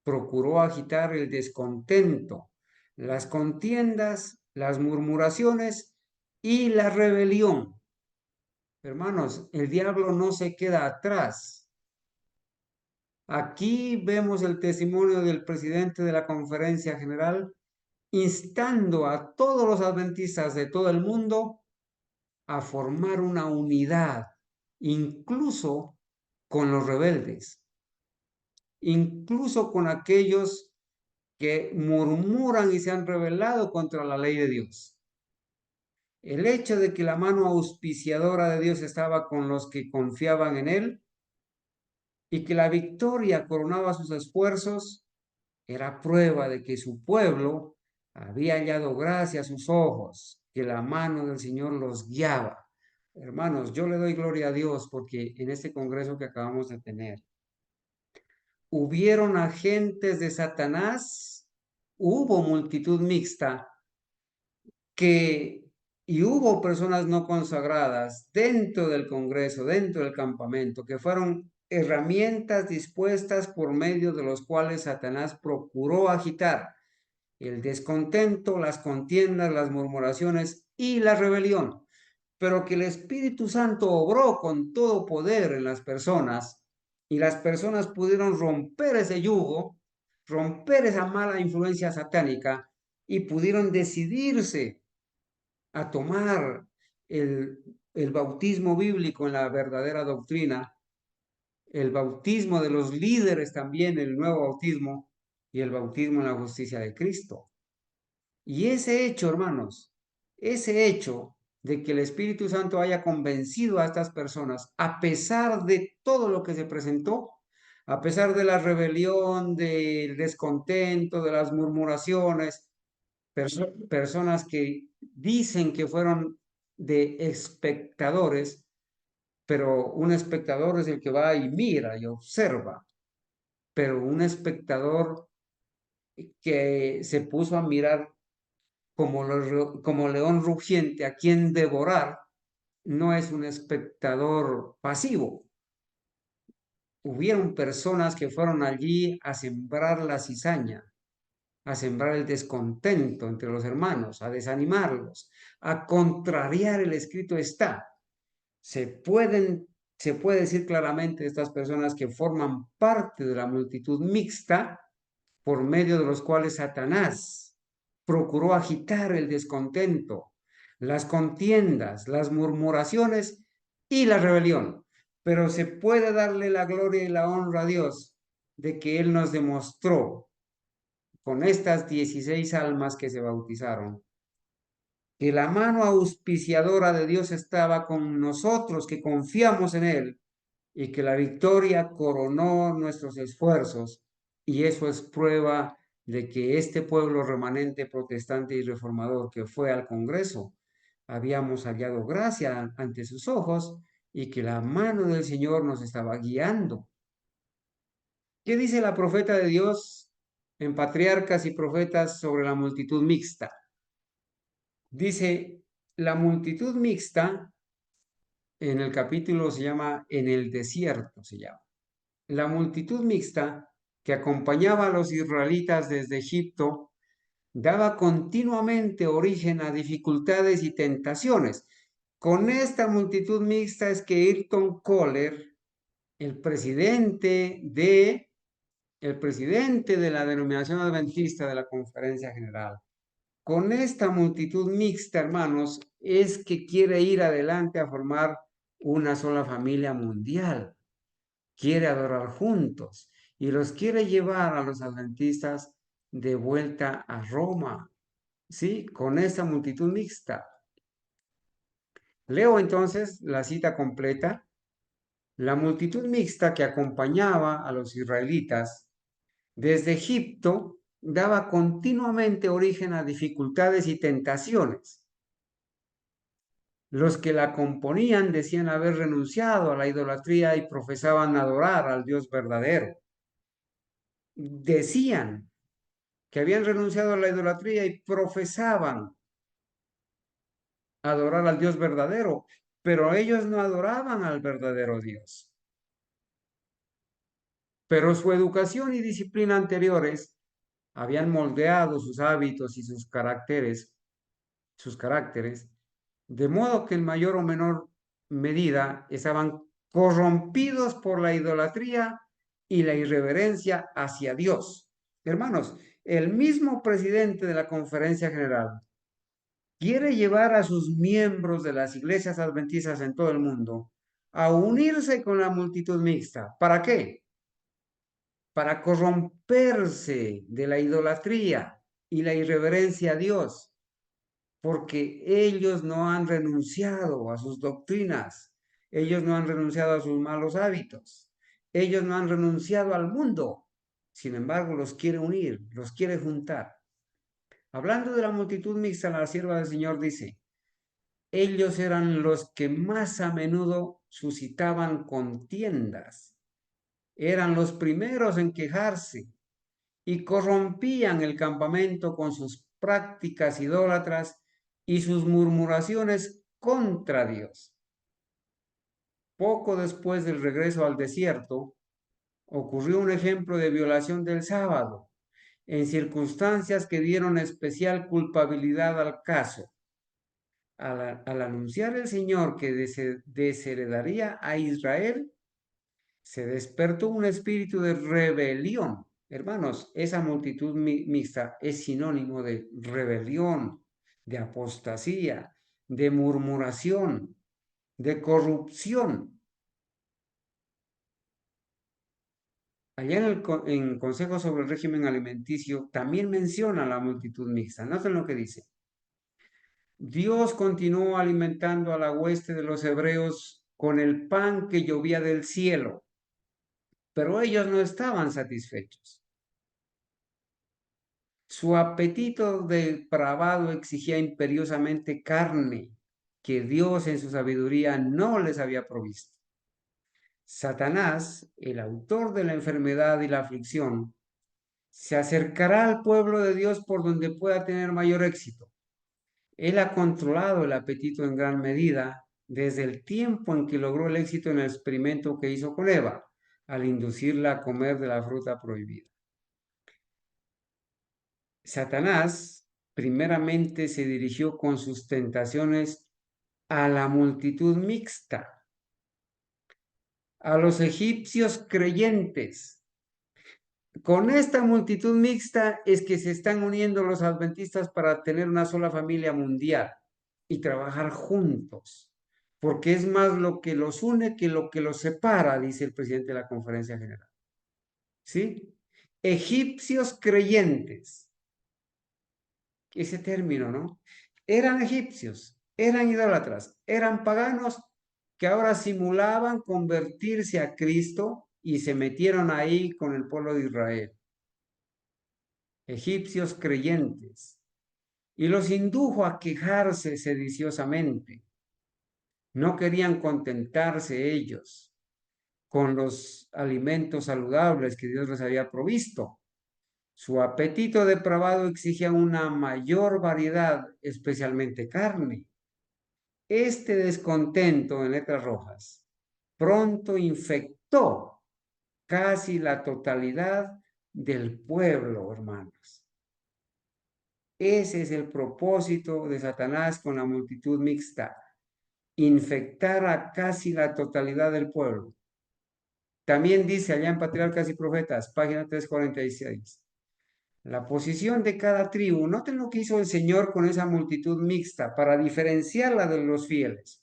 procuró agitar el descontento, las contiendas, las murmuraciones y la rebelión. Hermanos, el diablo no se queda atrás. Aquí vemos el testimonio del presidente de la Conferencia General instando a todos los adventistas de todo el mundo a formar una unidad, incluso con los rebeldes, incluso con aquellos que murmuran y se han rebelado contra la ley de Dios. El hecho de que la mano auspiciadora de Dios estaba con los que confiaban en Él y que la victoria coronaba sus esfuerzos era prueba de que su pueblo había hallado gracia a sus ojos, que la mano del Señor los guiaba. Hermanos, yo le doy gloria a Dios porque en este congreso que acabamos de tener, hubieron agentes de Satanás, hubo multitud mixta y hubo personas no consagradas dentro del congreso, dentro del campamento, que fueron herramientas dispuestas por medio de los cuales Satanás procuró agitar el descontento, las contiendas, las murmuraciones y la rebelión, pero que el Espíritu Santo obró con todo poder en las personas y las personas pudieron romper ese yugo, romper esa mala influencia satánica y pudieron decidirse a tomar el bautismo bíblico en la verdadera doctrina, el bautismo de los líderes también, el nuevo bautismo y el bautismo en la justicia de Cristo. Y ese hecho, hermanos, ese hecho de que el Espíritu Santo haya convencido a estas personas, a pesar de todo lo que se presentó, a pesar de la rebelión, del descontento, de las murmuraciones, personas que dicen que fueron de espectadores, pero un espectador es el que va y mira y observa, pero un espectador que se puso a mirar como león rugiente a quien devorar, no es un espectador pasivo. Hubieron personas que fueron allí a sembrar la cizaña, a sembrar el descontento entre los hermanos, a desanimarlos, a contrariar el escrito está. Se puede decir claramente de estas personas que forman parte de la multitud mixta por medio de los cuales Satanás procuró agitar el descontento, las contiendas, las murmuraciones y la rebelión. Pero se puede darle la gloria y la honra a Dios de que Él nos demostró con estas 16 almas que se bautizaron, que la mano auspiciadora de Dios estaba con nosotros, que confiamos en Él, y que la victoria coronó nuestros esfuerzos, y eso es prueba de que este pueblo remanente protestante y reformador que fue al Congreso, habíamos hallado gracia ante sus ojos y que la mano del Señor nos estaba guiando. ¿Qué dice la profeta de Dios en Patriarcas y Profetas sobre la multitud mixta? Dice, la multitud mixta, en el capítulo se llama En el desierto, se llama. La multitud mixta que acompañaba a los israelitas desde Egipto daba continuamente origen a dificultades y tentaciones. Con esta multitud mixta es que Ayrton Kohler, el presidente de la denominación adventista de la Conferencia General, con esta multitud mixta, hermanos, es que quiere ir adelante a formar una sola familia mundial. Quiere adorar juntos y los quiere llevar a los adventistas de vuelta a Roma, ¿sí? Con esa multitud mixta. Leo entonces la cita completa. La multitud mixta que acompañaba a los israelitas desde Egipto daba continuamente origen a dificultades y tentaciones. Los que la componían decían haber renunciado a la idolatría y profesaban adorar al Dios verdadero. Decían que habían renunciado a la idolatría y profesaban adorar al Dios verdadero, pero ellos no adoraban al verdadero Dios. Pero su educación y disciplina anteriores habían moldeado sus hábitos y sus caracteres, de modo que en mayor o menor medida estaban corrompidos por la idolatría y la irreverencia hacia Dios. Hermanos, el mismo presidente de la Conferencia General quiere llevar a sus miembros de las iglesias adventistas en todo el mundo a unirse con la multitud mixta. ¿Para qué? Para corromperse de la idolatría y la irreverencia a Dios, porque ellos no han renunciado a sus doctrinas, ellos no han renunciado a sus malos hábitos, ellos no han renunciado al mundo. Sin embargo, los quiere unir, los quiere juntar. Hablando de la multitud mixta, la sierva del Señor dice, ellos eran los que más a menudo suscitaban contiendas, eran los primeros en quejarse y corrompían el campamento con sus prácticas idólatras y sus murmuraciones contra Dios. Poco después del regreso al desierto, ocurrió un ejemplo de violación del sábado, en circunstancias que dieron especial culpabilidad al caso. Al anunciar el Señor que desheredaría a Israel, se despertó un espíritu de rebelión. Hermanos, esa multitud mixta es sinónimo de rebelión, de apostasía, de murmuración, de corrupción. Allá en Consejo sobre el Régimen Alimenticio también menciona la multitud mixta. Noten lo que dice. Dios continuó alimentando a la hueste de los hebreos con el pan que llovía del cielo, pero ellos no estaban satisfechos. Su apetito depravado exigía imperiosamente carne que Dios en su sabiduría no les había provisto. Satanás, el autor de la enfermedad y la aflicción, se acercará al pueblo de Dios por donde pueda tener mayor éxito. Él ha controlado el apetito en gran medida desde el tiempo en que logró el éxito en el experimento que hizo con Eva, al inducirla a comer de la fruta prohibida. Satanás primeramente se dirigió con sus tentaciones a la multitud mixta, a los egipcios creyentes. Con esta multitud mixta es que se están uniendo los adventistas para tener una sola familia mundial y trabajar juntos, porque es más lo que los une que lo que los separa, dice el presidente de la Conferencia General. ¿Sí? Egipcios creyentes. Ese término, ¿no? Eran egipcios, eran idólatras, eran paganos que ahora simulaban convertirse a Cristo y se metieron ahí con el pueblo de Israel. Egipcios creyentes. Y los indujo a quejarse sediciosamente. No querían contentarse ellos con los alimentos saludables que Dios les había provisto. Su apetito depravado exigía una mayor variedad, especialmente carne. Este descontento, en letras rojas, pronto infectó casi la totalidad del pueblo, hermanos. Ese es el propósito de Satanás con la multitud mixta, infectar a casi la totalidad del pueblo. También dice allá en Patriarcas y Profetas, página 346, la posición de cada tribu. Noten lo que hizo el Señor con esa multitud mixta para diferenciarla de los fieles.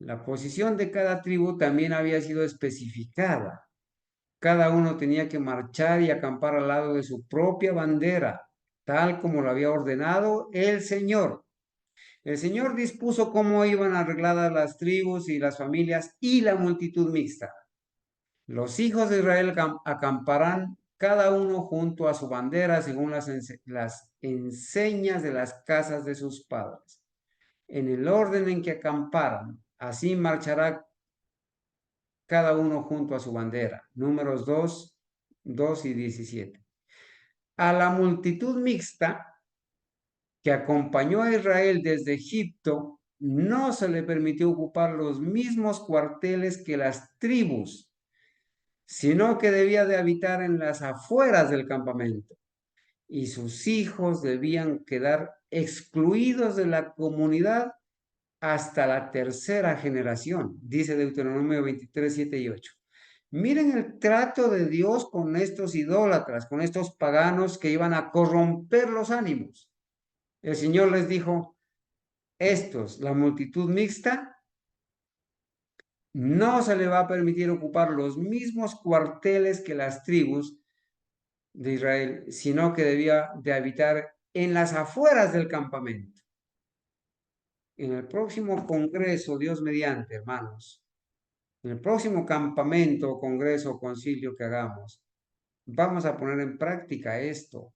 La posición de cada tribu también había sido especificada Cada uno tenía que marchar y acampar al lado de su propia bandera, tal como lo había ordenado el Señor. El Señor dispuso cómo iban arregladas las tribus y las familias y la multitud mixta. Los hijos de Israel acamparán cada uno junto a su bandera según las enseñas de las casas de sus padres. En el orden en que acamparan, así marchará cada uno junto a su bandera. Números 2, 2 y 17. A la multitud mixta que acompañó a Israel desde Egipto, no se le permitió ocupar los mismos cuarteles que las tribus, sino que debía de habitar en las afueras del campamento, y sus hijos debían quedar excluidos de la comunidad hasta la tercera generación, dice Deuteronomio 23, 7 y 8. Miren el trato de Dios con estos idólatras, con estos paganos que iban a corromper los ánimos. El Señor les dijo, estos, la multitud mixta, no se le va a permitir ocupar los mismos cuarteles que las tribus de Israel, sino que debía de habitar en las afueras del campamento. En el próximo congreso, Dios mediante, hermanos, en el próximo campamento, congreso o concilio que hagamos, vamos a poner en práctica esto,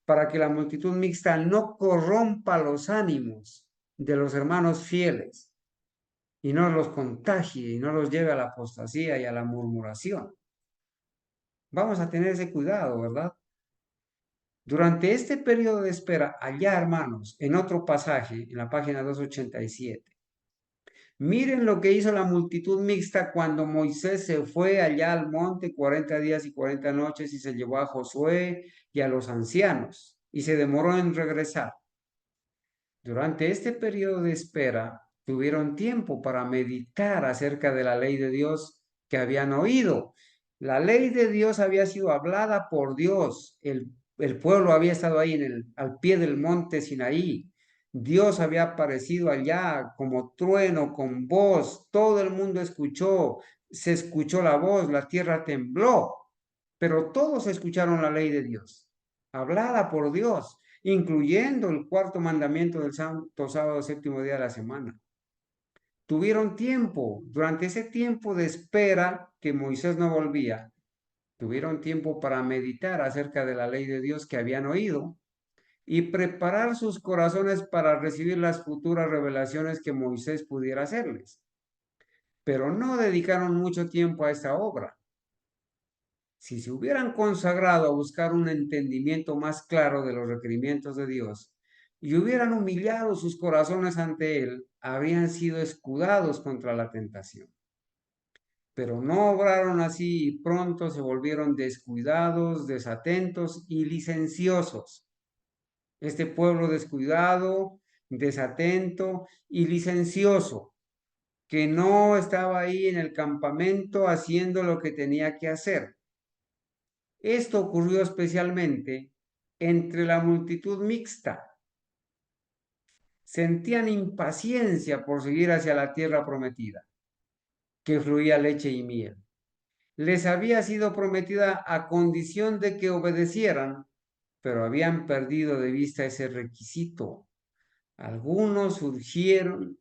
para que la multitud mixta no corrompa los ánimos de los hermanos fieles y no los contagie y no los lleve a la apostasía y a la murmuración. Vamos a tener ese cuidado, ¿verdad? Durante este periodo de espera, allá, hermanos, en otro pasaje, en la página 287, miren lo que hizo la multitud mixta cuando Moisés se fue allá al monte 40 días y 40 noches y se llevó a Josué y a los ancianos y se demoró en regresar. Durante este periodo de espera, tuvieron tiempo para meditar acerca de la ley de Dios que habían oído. La ley de Dios había sido hablada por Dios. El pueblo había estado ahí al pie del monte Sinaí. Dios había aparecido allá como trueno, con voz. Todo el mundo escuchó. Se escuchó la voz, la tierra tembló. Pero todos escucharon la ley de Dios, hablada por Dios, incluyendo el cuarto mandamiento del santo sábado séptimo día de la semana. Tuvieron tiempo, durante ese tiempo de espera que Moisés no volvía, tuvieron tiempo para meditar acerca de la ley de Dios que habían oído y preparar sus corazones para recibir las futuras revelaciones que Moisés pudiera hacerles. Pero no dedicaron mucho tiempo a esta obra. Si se hubieran consagrado a buscar un entendimiento más claro de los requerimientos de Dios y hubieran humillado sus corazones ante Él, habrían sido escudados contra la tentación. Pero no obraron así y pronto se volvieron descuidados, desatentos y licenciosos. Este pueblo descuidado, desatento y licencioso, que no estaba ahí en el campamento haciendo lo que tenía que hacer. Esto ocurrió especialmente entre la multitud mixta. Sentían impaciencia por seguir hacia la tierra prometida, que fluía leche y miel. Les había sido prometida a condición de que obedecieran, pero habían perdido de vista ese requisito. Algunos sugirieron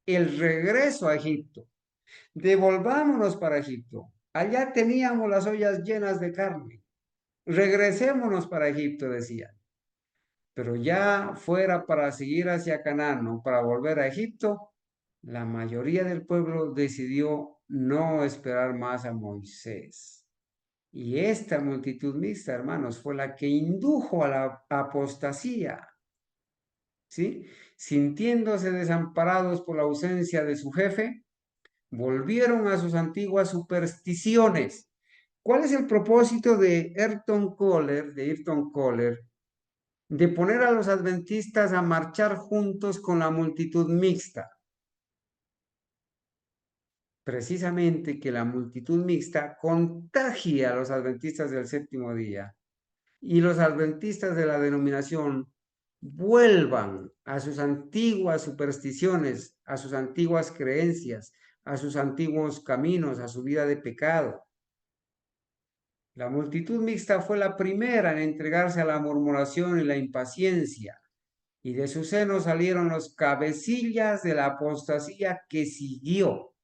el regreso a Egipto. Devolvámonos para Egipto. Allá teníamos las ollas llenas de carne. Regresémonos para Egipto, decían. Pero ya fuera para seguir hacia Canaán o para volver a Egipto, la mayoría del pueblo decidió no esperar más a Moisés. Y esta multitud mixta, hermanos, fue la que indujo a la apostasía. ¿Sí? Sintiéndose desamparados por la ausencia de su jefe, volvieron a sus antiguas supersticiones. ¿Cuál es el propósito de Ayrton Koller, de poner a los adventistas a marchar juntos con la multitud mixta? Precisamente que la multitud mixta contagie a los adventistas del séptimo día y los adventistas de la denominación vuelvan a sus antiguas supersticiones, a sus antiguas creencias, a sus antiguos caminos, a su vida de pecado. La multitud mixta fue la primera en entregarse a la murmuración y la impaciencia, y de su seno salieron los cabecillas de la apostasía que siguió.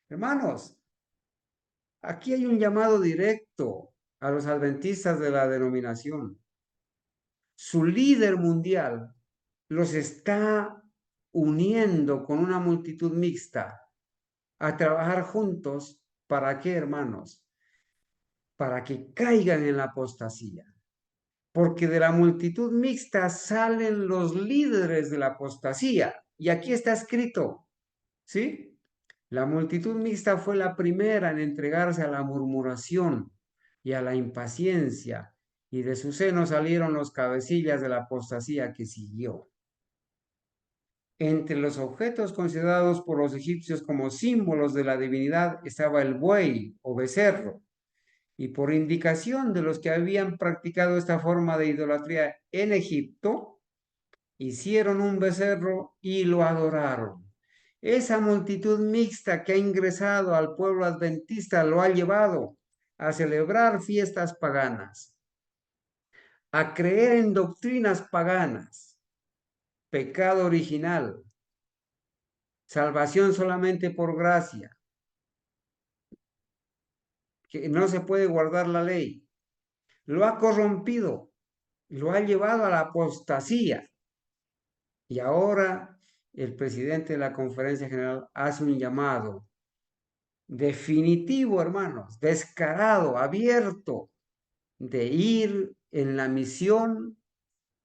Hermanos, aquí hay un llamado directo a los adventistas de la denominación. Su líder mundial los está uniendo con una multitud mixta a trabajar juntos. ¿Para qué, hermanos? Para que caigan en la apostasía. Porque de la multitud mixta salen los líderes de la apostasía. Y aquí está escrito, ¿sí? La multitud mixta fue la primera en entregarse a la murmuración y a la impaciencia, y de su seno salieron los cabecillas de la apostasía que siguió. Entre los objetos considerados por los egipcios como símbolos de la divinidad estaba el buey o becerro, y por indicación de los que habían practicado esta forma de idolatría en Egipto, hicieron un becerro y lo adoraron. Esa multitud mixta que ha ingresado al pueblo adventista lo ha llevado a celebrar fiestas paganas, a creer en doctrinas paganas, pecado original, salvación solamente por gracia, que no se puede guardar la ley. Lo ha corrompido, lo ha llevado a la apostasía. Y ahora el presidente de la Conferencia General hace un llamado definitivo, hermanos, descarado, abierto, de ir en la misión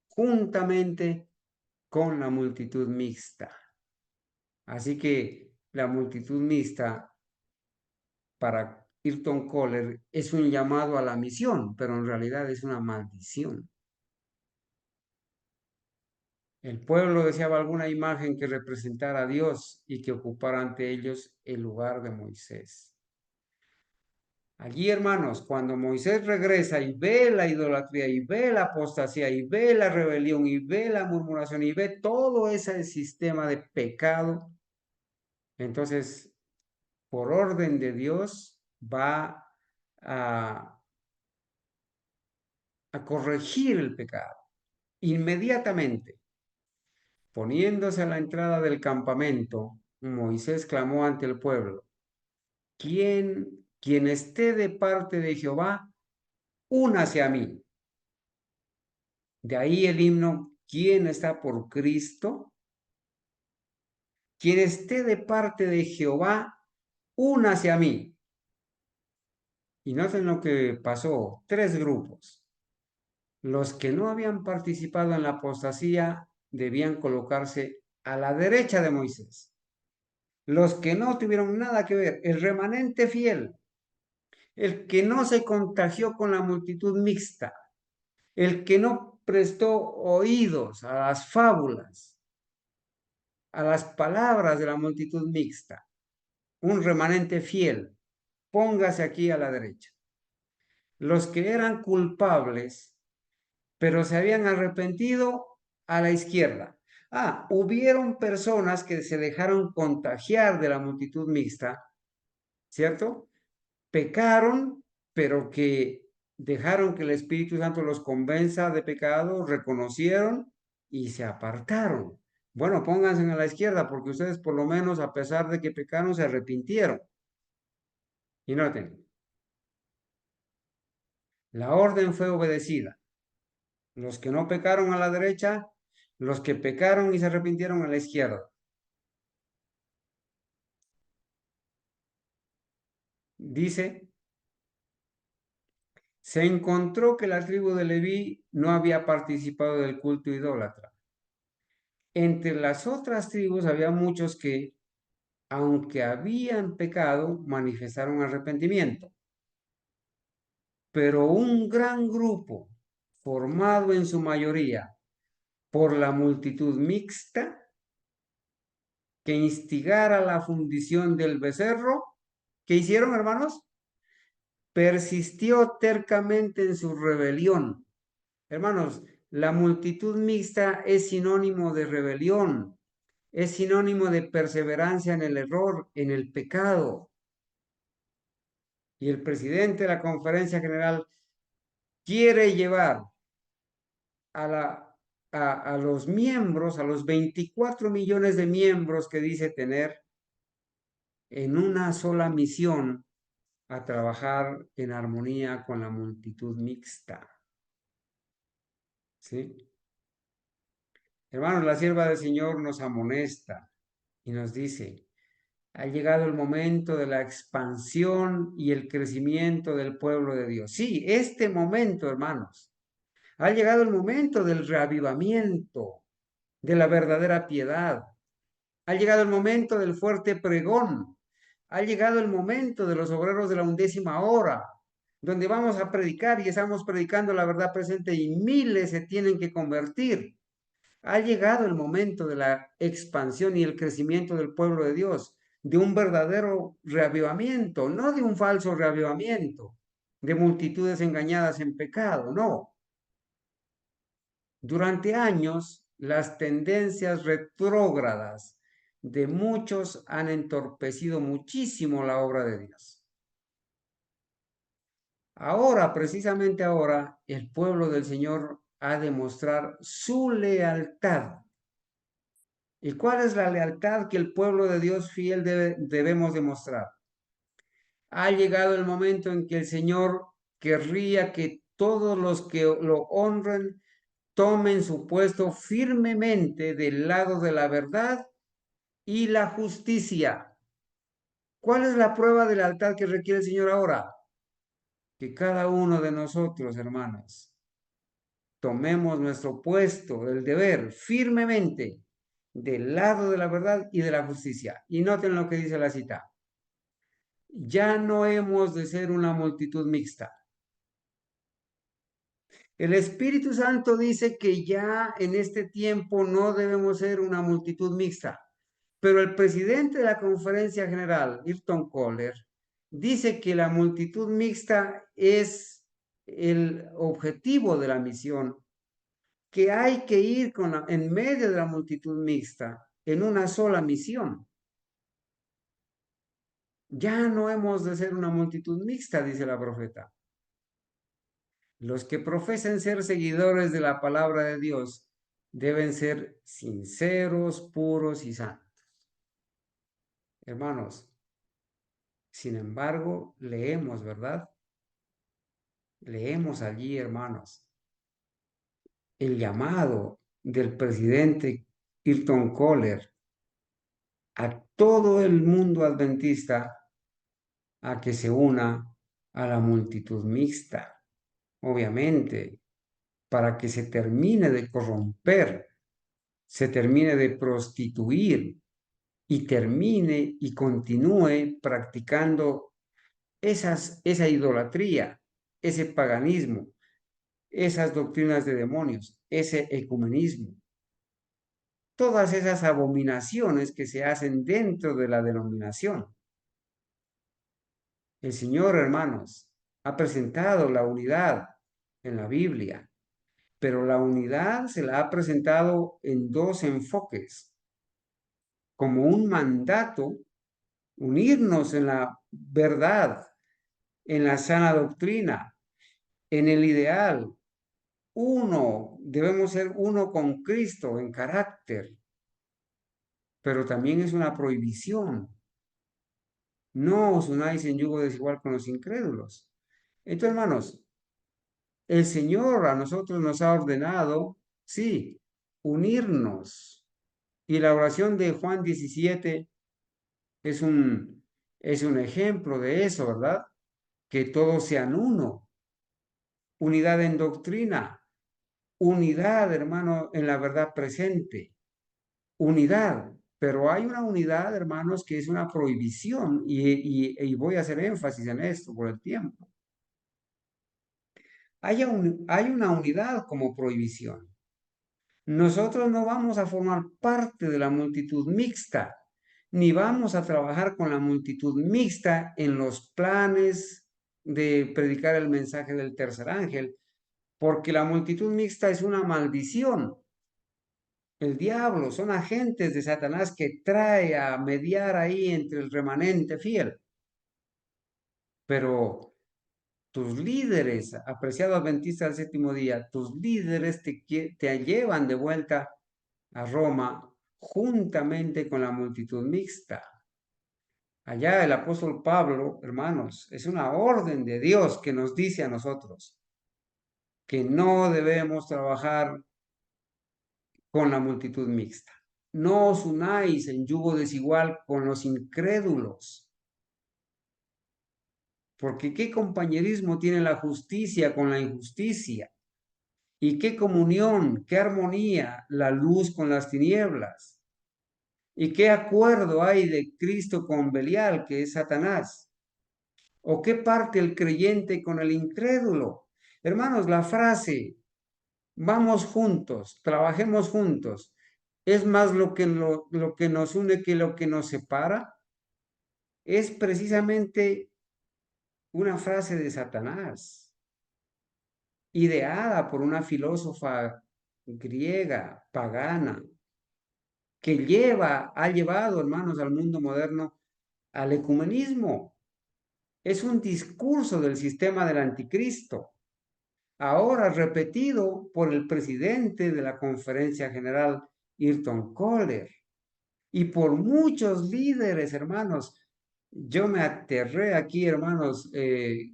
juntamente con la multitud mixta. Así que la multitud mixta para Ayrton Kohler es un llamado a la misión, pero en realidad es una maldición. El pueblo deseaba alguna imagen que representara a Dios y que ocupara ante ellos el lugar de Moisés. Allí, hermanos, cuando Moisés regresa y ve la idolatría, y ve la apostasía, y ve la rebelión, y ve la murmuración, y ve todo ese sistema de pecado, entonces, por orden de Dios, va a corregir el pecado inmediatamente. Poniéndose a la entrada del campamento, Moisés clamó ante el pueblo: quien esté de parte de Jehová, únase a mí. De ahí el himno: ¿quién está por Cristo? Quien esté de parte de Jehová, únase a mí. Y noten lo que pasó: 3 grupos. Los que no habían participado en la apostasía debían colocarse a la derecha de Moisés. Los que no tuvieron nada que ver, el remanente fiel, el que no se contagió con la multitud mixta, el que no prestó oídos a las fábulas, a las palabras de la multitud mixta, un remanente fiel, póngase aquí a la derecha. Los que eran culpables, pero se habían arrepentido, a la izquierda. Hubieron personas que se dejaron contagiar de la multitud mixta, ¿cierto? Pecaron, pero que dejaron que el Espíritu Santo los convenza de pecado, reconocieron y se apartaron. Bueno, pónganse a la izquierda, porque ustedes por lo menos, a pesar de que pecaron, se arrepintieron. Y noten, la orden fue obedecida. Los que no pecaron a la derecha, los que pecaron y se arrepintieron a la izquierda. Dice: se encontró que la tribu de Leví no había participado del culto idólatra. Entre las otras tribus había muchos que, aunque habían pecado, manifestaron arrepentimiento. Pero un gran grupo, formado en su mayoría por la multitud mixta, que instigara la fundición del becerro, ¿qué hicieron, hermanos? Persistió tercamente en su rebelión. Hermanos, la multitud mixta es sinónimo de rebelión, es sinónimo de perseverancia en el error, en el pecado. Y el presidente de la Conferencia General quiere llevar a los miembros, a los 24 millones de miembros que dice tener, en una sola misión, a trabajar en armonía con la multitud mixta. ¿Sí? Hermanos, la sierva del Señor nos amonesta y nos dice: ha llegado el momento de la expansión y el crecimiento del pueblo de Dios. Sí, este momento, hermanos, ha llegado el momento del reavivamiento, de la verdadera piedad. Ha llegado el momento del fuerte pregón. Ha llegado el momento de los obreros de la 11ª hora, donde vamos a predicar y estamos predicando la verdad presente y miles se tienen que convertir. Ha llegado el momento de la expansión y el crecimiento del pueblo de Dios, de un verdadero reavivamiento, no de un falso reavivamiento, de multitudes engañadas en pecado, no. Durante años, las tendencias retrógradas de muchos han entorpecido muchísimo la obra de Dios. Ahora, precisamente ahora, el pueblo del Señor ha de mostrar su lealtad. ¿Y cuál es la lealtad que el pueblo de Dios fiel debemos demostrar? Ha llegado el momento en que el Señor querría que todos los que lo honren tomen su puesto firmemente del lado de la verdad y la justicia. ¿Cuál es la prueba de lealtad que requiere el Señor ahora? Que cada uno de nosotros, hermanos, tomemos nuestro puesto, el deber, firmemente del lado de la verdad y de la justicia. Y noten lo que dice la cita. Ya no hemos de ser una multitud mixta. El Espíritu Santo dice que ya en este tiempo no debemos ser una multitud mixta, pero el presidente de la Conferencia General, Ayrton Kohler, dice que la multitud mixta es el objetivo de la misión, que hay que ir en medio de la multitud mixta, en una sola misión. Ya no hemos de ser una multitud mixta, dice la profeta. Los que profesen ser seguidores de la palabra de Dios deben ser sinceros, puros y santos. Hermanos, sin embargo, leemos, ¿verdad? Leemos allí, hermanos, el llamado del presidente Ayrton Kohler a todo el mundo adventista a que se una a la multitud mixta, obviamente, para que se termine de corromper, se termine de prostituir y termine y continúe practicando esa idolatría, ese paganismo, esas doctrinas de demonios, ese ecumenismo, todas esas abominaciones que se hacen dentro de la denominación. El Señor, hermanos, ha presentado la unidad en la Biblia, pero la unidad se la ha presentado en dos enfoques, como un mandato, unirnos en la verdad, en la sana doctrina, en el ideal. Uno, debemos ser uno con Cristo en carácter, pero también es una prohibición. No os unáis en yugo desigual con los incrédulos. Entonces, hermanos, el Señor a nosotros nos ha ordenado, sí, unirnos. Y la oración de Juan 17 es un ejemplo de eso, ¿verdad? Que todos sean uno. Unidad en doctrina. Unidad, hermano, en la verdad presente. Unidad. Pero hay una unidad, hermanos, que es una prohibición y voy a hacer énfasis en esto por el tiempo. Hay una unidad como prohibición. Nosotros no vamos a formar parte de la multitud mixta, ni vamos a trabajar con la multitud mixta en los planes de predicar el mensaje del tercer ángel, porque la multitud mixta es una maldición. El diablo son agentes de Satanás que trae a mediar ahí entre el remanente fiel. Pero tus líderes, apreciado adventista del séptimo día, tus líderes te llevan de vuelta a Roma juntamente con la multitud mixta. Allá el apóstol Pablo, hermanos, es una orden de Dios que nos dice a nosotros que no debemos trabajar con la multitud mixta. No os unáis en yugo desigual con los incrédulos. Porque qué compañerismo tiene la justicia con la injusticia. Y qué comunión, qué armonía la luz con las tinieblas. Y qué acuerdo hay de Cristo con Belial, que es Satanás. ¿O qué parte el creyente con el incrédulo? Hermanos, la frase, vamos juntos, trabajemos juntos, es más lo que nos une que lo que nos separa. Es precisamente una frase de Satanás, ideada por una filósofa griega, pagana, que ha llevado, hermanos, al mundo moderno al ecumenismo. Es un discurso del sistema del anticristo, ahora repetido por el presidente de la Conferencia General, Ayrton Kohler, y por muchos líderes, hermanos. Yo me aterré aquí, hermanos,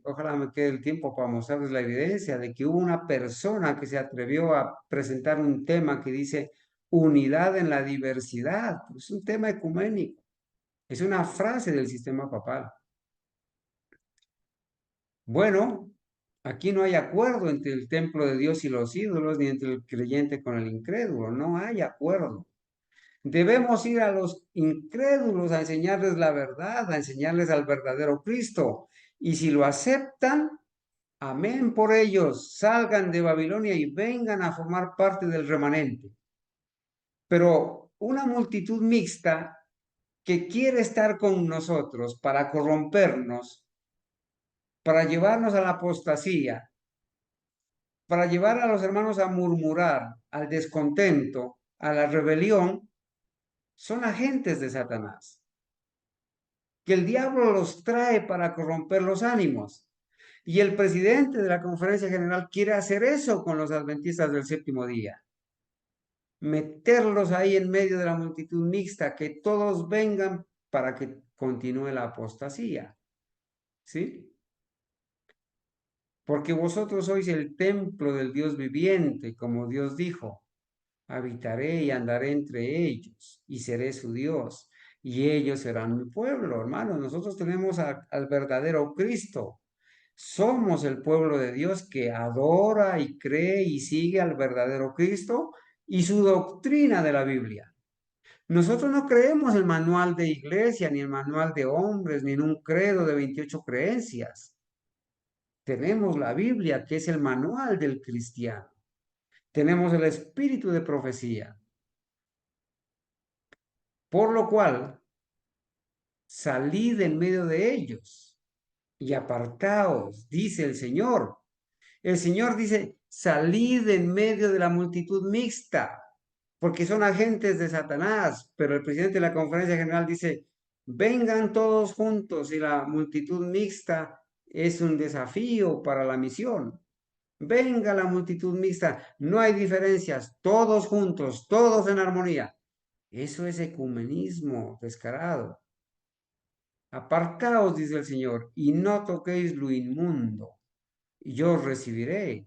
ojalá me quede el tiempo para mostrarles la evidencia de que hubo una persona que se atrevió a presentar un tema que dice unidad en la diversidad. Es un tema ecuménico, es una frase del sistema papal. Bueno, aquí no hay acuerdo entre el templo de Dios y los ídolos, ni entre el creyente con el incrédulo, no hay acuerdo. Debemos ir a los incrédulos a enseñarles la verdad, a enseñarles al verdadero Cristo. Y si lo aceptan, amén por ellos, salgan de Babilonia y vengan a formar parte del remanente. Pero una multitud mixta que quiere estar con nosotros para corrompernos, para llevarnos a la apostasía, para llevar a los hermanos a murmurar, al descontento, a la rebelión, son agentes de Satanás, que el diablo los trae para corromper los ánimos. Y el presidente de la Conferencia General quiere hacer eso con los adventistas del séptimo día. Meterlos ahí en medio de la multitud mixta, que todos vengan para que continúe la apostasía. ¿Sí? Porque vosotros sois el templo del Dios viviente, como Dios dijo. Habitaré y andaré entre ellos y seré su Dios y ellos serán mi pueblo, hermanos. Nosotros tenemos al verdadero Cristo. Somos el pueblo de Dios que adora y cree y sigue al verdadero Cristo y su doctrina de la Biblia. Nosotros no creemos el manual de iglesia, ni el manual de hombres, ni en un credo de 28 creencias. Tenemos la Biblia, que es el manual del cristiano. Tenemos el espíritu de profecía. Por lo cual, salid en medio de ellos y apartaos, dice el Señor. El Señor dice, salid en medio de la multitud mixta, porque son agentes de Satanás, pero el presidente de la Conferencia General dice, vengan todos juntos y la multitud mixta es un desafío para la misión. Venga la multitud mixta, no hay diferencias, todos juntos, todos en armonía. Eso es ecumenismo descarado. Apartaos, dice el Señor, y no toquéis lo inmundo, y yo os recibiré,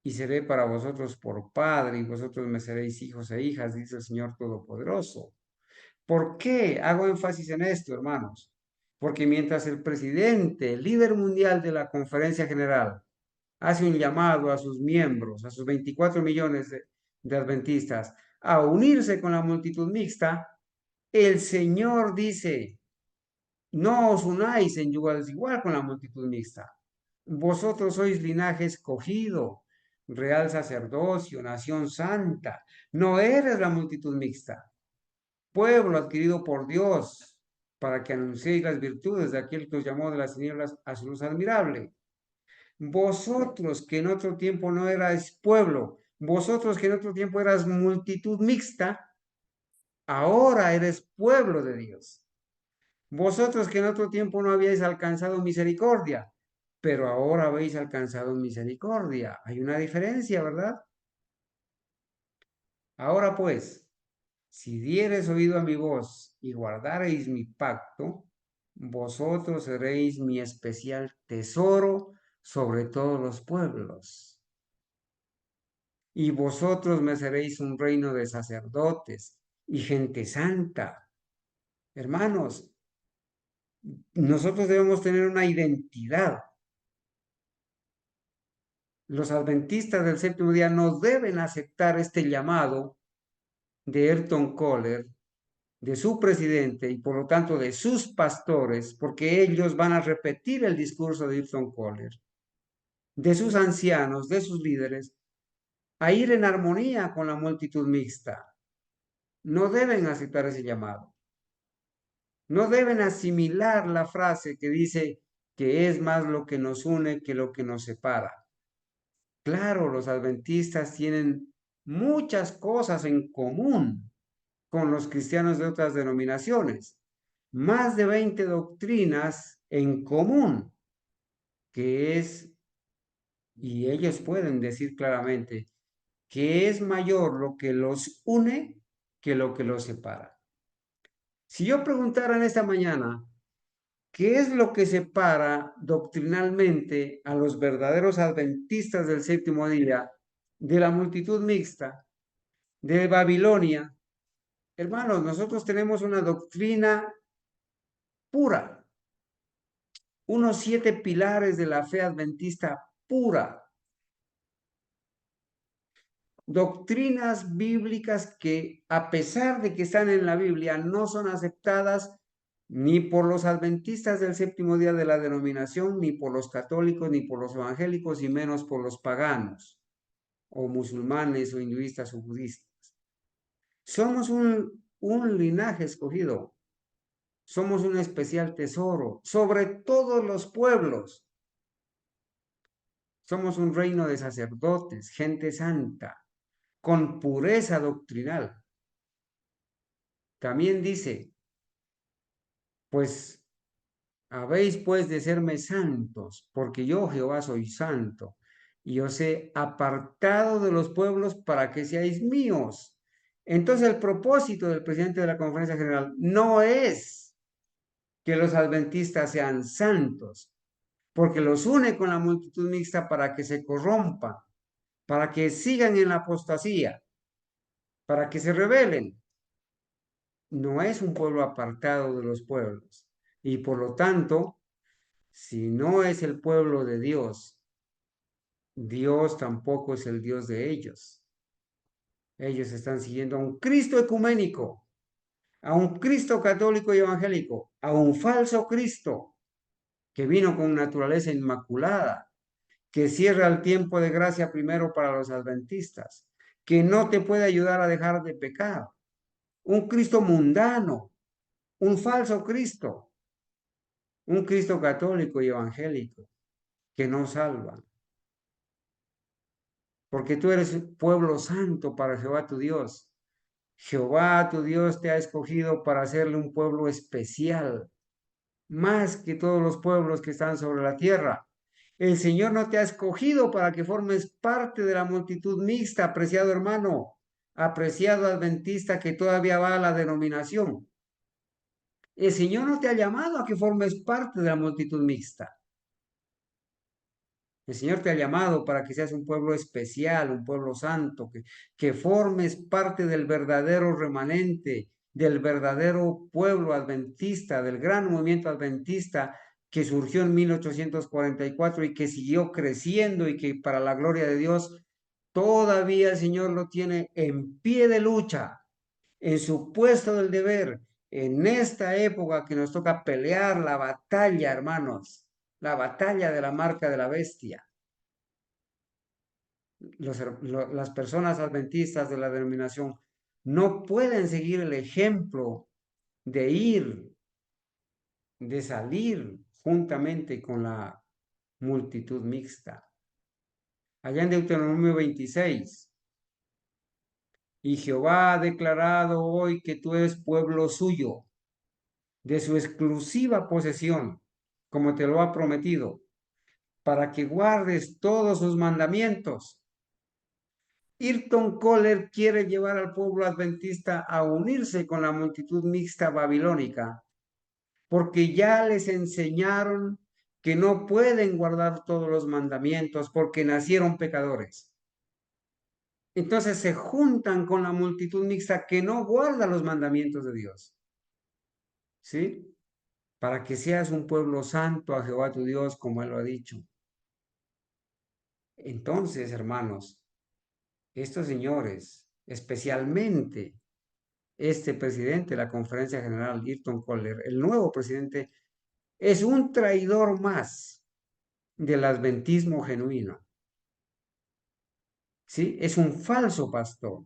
y seré para vosotros por Padre, y vosotros me seréis hijos e hijas, dice el Señor Todopoderoso. ¿Por qué hago énfasis en esto, hermanos? Porque mientras el presidente, el líder mundial de la Conferencia General, hace un llamado a sus miembros, a sus 24 millones de adventistas, a unirse con la multitud mixta, el Señor dice, no os unáis en yugo desigual con la multitud mixta. Vosotros sois linaje escogido, real sacerdocio, nación santa. No eres la multitud mixta, pueblo adquirido por Dios, para que anunciéis las virtudes de aquel que os llamó de las tinieblas a su luz admirable. Vosotros que en otro tiempo no erais pueblo, Vosotros que en otro tiempo eras multitud mixta, ahora eres pueblo de Dios. Vosotros que en otro tiempo no habíais alcanzado misericordia, pero ahora habéis alcanzado misericordia. Hay una diferencia, ¿verdad? Ahora pues, si diereis oído a mi voz y guardareis mi pacto, vosotros seréis mi especial tesoro sobre todos los pueblos. Y vosotros me seréis un reino de sacerdotes y gente santa. Hermanos, nosotros debemos tener una identidad. Los adventistas del séptimo día no deben aceptar este llamado de Ayrton Koller, de su presidente y por lo tanto de sus pastores, porque ellos van a repetir el discurso de Ayrton Koller, de sus ancianos, de sus líderes, a ir en armonía con la multitud mixta. No deben aceptar ese llamado. No deben asimilar la frase que dice que es más lo que nos une que lo que nos separa. Claro, los adventistas tienen muchas cosas en común con los cristianos de otras denominaciones. Más de 20 doctrinas en común, que es, y ellos pueden decir claramente, que es mayor lo que los une que lo que los separa. Si yo preguntara en esta mañana, ¿qué es lo que separa doctrinalmente a los verdaderos adventistas del séptimo día de la multitud mixta, de Babilonia? Hermanos, nosotros tenemos una doctrina pura, unos 7 pilares de la fe adventista pura, doctrinas bíblicas que a pesar de que están en la Biblia no son aceptadas ni por los adventistas del séptimo día de la denominación, ni por los católicos, ni por los evangélicos, y menos por los paganos, o musulmanes, o hinduistas, o budistas. Somos un linaje escogido, somos un especial tesoro sobre todos los pueblos. Somos un reino de sacerdotes, gente santa, con pureza doctrinal. También dice, pues habéis pues de serme santos, porque yo Jehová soy santo, y os he apartado de los pueblos para que seáis míos. Entonces el propósito del presidente de la Conferencia General no es que los adventistas sean santos, porque los une con la multitud mixta para que se corrompan, para que sigan en la apostasía, para que se rebelen. No es un pueblo apartado de los pueblos. Y por lo tanto, si no es el pueblo de Dios, Dios tampoco es el Dios de ellos. Ellos están siguiendo a un Cristo ecuménico, a un Cristo católico y evangélico, a un falso Cristo que vino con naturaleza inmaculada, que cierra el tiempo de gracia primero para los adventistas, que no te puede ayudar a dejar de pecar. Un Cristo mundano, un falso Cristo, un Cristo católico y evangélico que no salva. Porque tú eres pueblo santo para Jehová tu Dios. Jehová tu Dios te ha escogido para hacerle un pueblo especial, más que todos los pueblos que están sobre la tierra. El Señor no te ha escogido para que formes parte de la multitud mixta, apreciado hermano, apreciado adventista que todavía va a la denominación. El Señor no te ha llamado a que formes parte de la multitud mixta. El Señor te ha llamado para que seas un pueblo especial, un pueblo santo, que formes parte del verdadero remanente, del verdadero pueblo adventista, del gran movimiento adventista que surgió en 1844 y que siguió creciendo y que para la gloria de Dios todavía el Señor lo tiene en pie de lucha, en su puesto del deber, en esta época que nos toca pelear la batalla, hermanos, la batalla de la marca de la bestia. Las personas adventistas de la denominación no pueden seguir el ejemplo de ir, de salir juntamente con la multitud mixta. Allá en Deuteronomio 26, Y Jehová ha declarado hoy que tú eres pueblo suyo, de su exclusiva posesión, como te lo ha prometido, para que guardes todos sus mandamientos. Ayrton Koller quiere llevar al pueblo adventista a unirse con la multitud mixta babilónica, porque ya les enseñaron que no pueden guardar todos los mandamientos porque nacieron pecadores. Entonces se juntan con la multitud mixta que no guarda los mandamientos de Dios. ¿Sí? Para que seas un pueblo santo a Jehová tu Dios, como Él lo ha dicho. Entonces, hermanos, estos señores, especialmente este presidente de la Conferencia General, Ayrton Koller, el nuevo presidente, es un traidor más del adventismo genuino. ¿Sí? Es un falso pastor,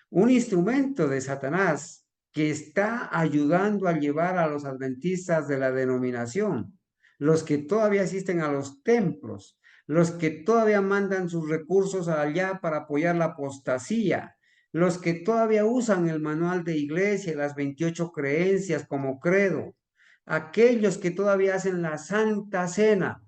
un instrumento de Satanás que está ayudando a llevar a los adventistas de la denominación, los que todavía asisten a los templos, los que todavía mandan sus recursos allá para apoyar la apostasía, los que todavía usan el manual de iglesia y las 28 creencias como credo, aquellos que todavía hacen la Santa Cena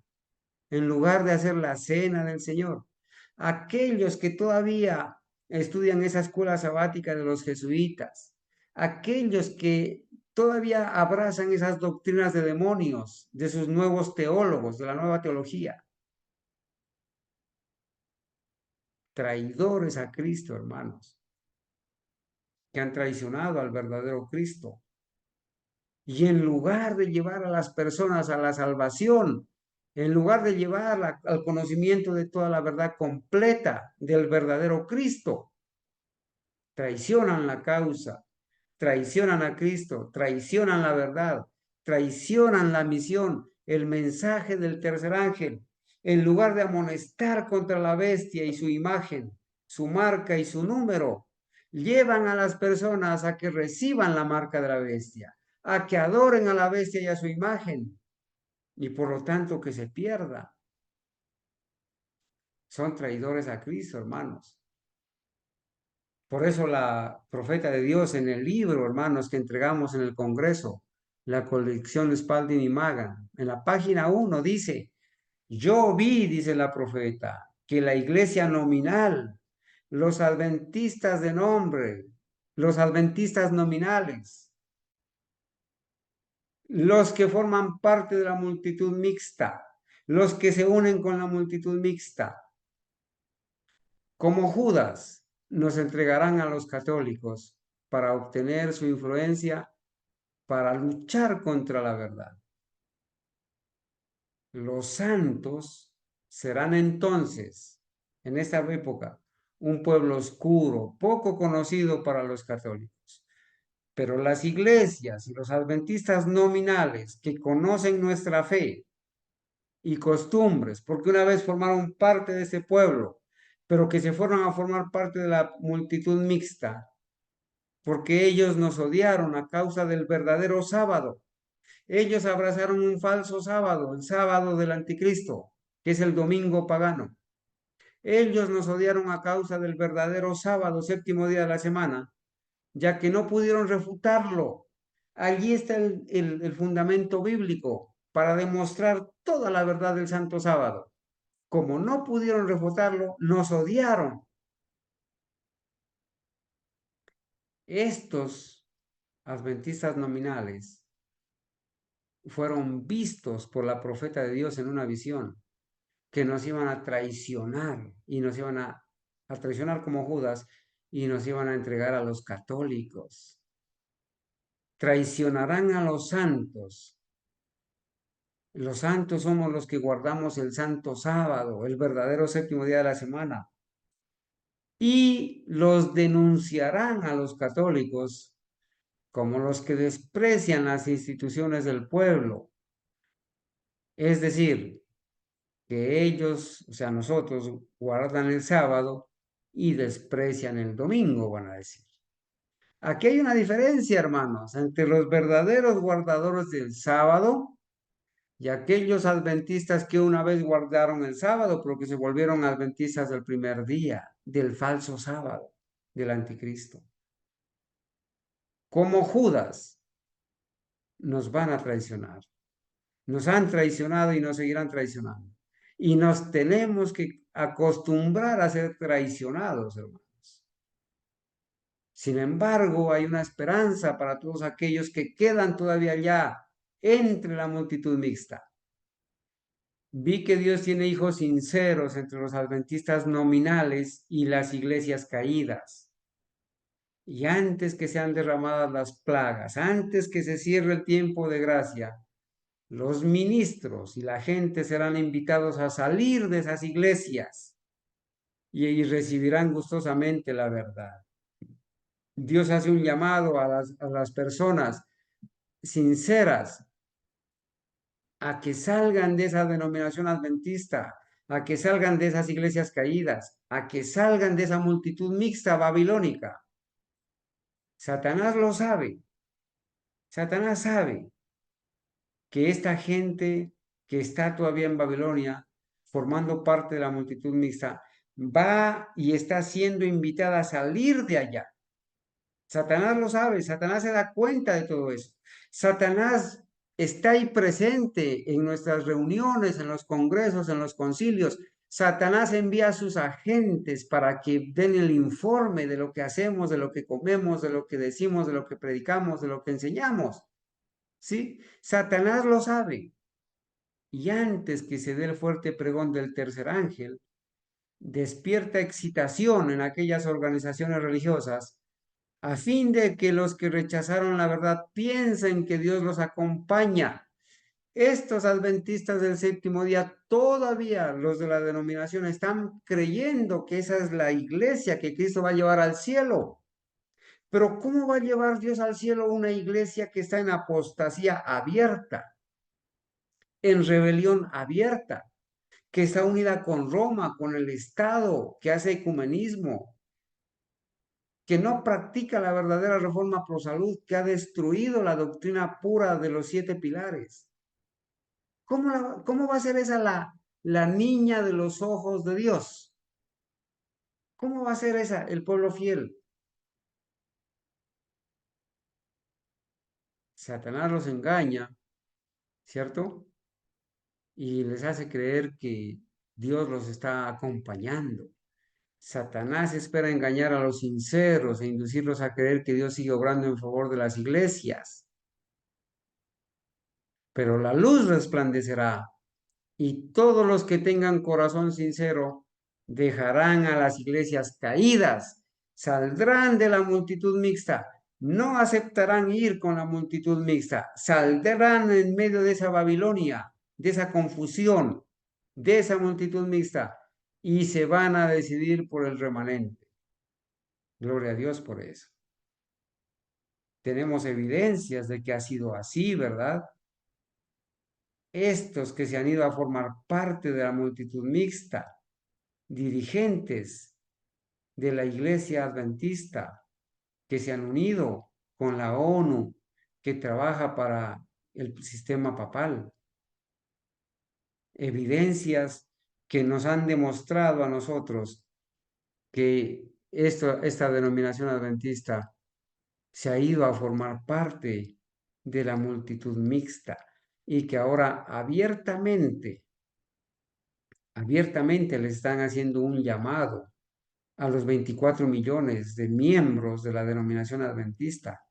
en lugar de hacer la cena del Señor, aquellos que todavía estudian esa escuela sabática de los jesuitas, aquellos que todavía abrazan esas doctrinas de demonios, de sus nuevos teólogos, de la nueva teología. Traidores a Cristo, hermanos, que han traicionado al verdadero Cristo. Y en lugar de llevar a las personas a la salvación, en lugar de llevar al conocimiento de toda la verdad completa del verdadero Cristo, traicionan la causa, traicionan a Cristo, traicionan la verdad, traicionan la misión, el mensaje del tercer ángel. En lugar de amonestar contra la bestia y su imagen, su marca y su número, llevan a las personas a que reciban la marca de la bestia, a que adoren a la bestia y a su imagen, y por lo tanto que se pierda. Son traidores a Cristo, hermanos. Por eso la profeta de Dios en el libro, hermanos, que entregamos en el Congreso, la colección Spalding y Magan, en la página 1 dice, yo vi, dice la profeta, que la iglesia nominal, los adventistas de nombre, los adventistas nominales, los que forman parte de la multitud mixta, los que se unen con la multitud mixta, como Judas, nos entregarán a los católicos para obtener su influencia, para luchar contra la verdad. Los santos serán entonces, en esta época, un pueblo oscuro, poco conocido para los católicos. Pero las iglesias y los adventistas nominales que conocen nuestra fe y costumbres, porque una vez formaron parte de ese pueblo, pero que se fueron a formar parte de la multitud mixta, porque ellos nos odiaron a causa del verdadero sábado. Ellos abrazaron un falso sábado, el sábado del anticristo, que es el domingo pagano. Ellos nos odiaron a causa del verdadero sábado, séptimo día de la semana, ya que no pudieron refutarlo. Allí está el fundamento bíblico para demostrar toda la verdad del santo sábado. Como no pudieron refutarlo, nos odiaron. Estos adventistas nominales fueron vistos por la profeta de Dios en una visión, que nos iban a traicionar y nos iban a traicionar como Judas y nos iban a entregar a los católicos. Traicionarán a los santos. Los santos somos los que guardamos el santo sábado, el verdadero séptimo día de la semana. Y los denunciarán a los católicos como los que desprecian las instituciones del pueblo. Es decir, que ellos, o sea, nosotros, guardan el sábado y desprecian el domingo, van a decir. Aquí hay una diferencia, hermanos, entre los verdaderos guardadores del sábado y aquellos adventistas que una vez guardaron el sábado, pero que se volvieron adventistas del primer día, del falso sábado. del anticristo. Como Judas, nos van a traicionar. Nos han traicionado y nos seguirán traicionando. Y nos tenemos que acostumbrar a ser traicionados, hermanos. Sin embargo, hay una esperanza para todos aquellos que quedan todavía allá entre la multitud mixta. Vi que Dios tiene hijos sinceros entre los adventistas nominales y las iglesias caídas. Y antes que sean derramadas las plagas, antes que se cierre el tiempo de gracia, los ministros y la gente serán invitados a salir de esas iglesias y recibirán gustosamente la verdad. Dios hace un llamado a las personas sinceras a que salgan de esa denominación adventista, a que salgan de esas iglesias caídas, a que salgan de esa multitud mixta babilónica. Satanás lo sabe. Satanás sabe que esta gente que está todavía en Babilonia, formando parte de la multitud mixta, va y está siendo invitada a salir de allá. Satanás lo sabe, Satanás se da cuenta de todo eso. Satanás está ahí presente en nuestras reuniones, en los congresos, en los concilios. Satanás envía a sus agentes para que den el informe de lo que hacemos, de lo que comemos, de lo que decimos, de lo que predicamos, de lo que enseñamos. ¿Sí? Satanás lo sabe. Y antes que se dé el fuerte pregón del tercer ángel, despierta excitación en aquellas organizaciones religiosas a fin de que los que rechazaron la verdad piensen que Dios los acompaña. Estos adventistas del séptimo día, todavía los de la denominación, están creyendo que esa es la iglesia que Cristo va a llevar al cielo. Pero ¿cómo va a llevar Dios al cielo una iglesia que está en apostasía abierta, en rebelión abierta, que está unida con Roma, con el Estado, que hace ecumenismo, que no practica la verdadera reforma pro salud, que ha destruido la doctrina pura de los 7 pilares? ¿Cómo va a ser esa la niña de los ojos de Dios? ¿Cómo va a ser esa el pueblo fiel? Satanás los engaña, ¿cierto? Y les hace creer que Dios los está acompañando. Satanás espera engañar a los sinceros e inducirlos a creer que Dios sigue obrando en favor de las iglesias. Pero la luz resplandecerá y todos los que tengan corazón sincero dejarán a las iglesias caídas, saldrán de la multitud mixta, no aceptarán ir con la multitud mixta, saldrán en medio de esa Babilonia, de esa confusión, de esa multitud mixta y se van a decidir por el remanente. Gloria a Dios por eso. Tenemos evidencias de que ha sido así, ¿verdad? Estos que se han ido a formar parte de la multitud mixta, dirigentes de la iglesia adventista, que se han unido con la ONU, que trabaja para el sistema papal. Evidencias que nos han demostrado a nosotros que esta denominación adventista se ha ido a formar parte de la multitud mixta y que ahora abiertamente le están haciendo un llamado a los 24 millones de miembros de la denominación adventista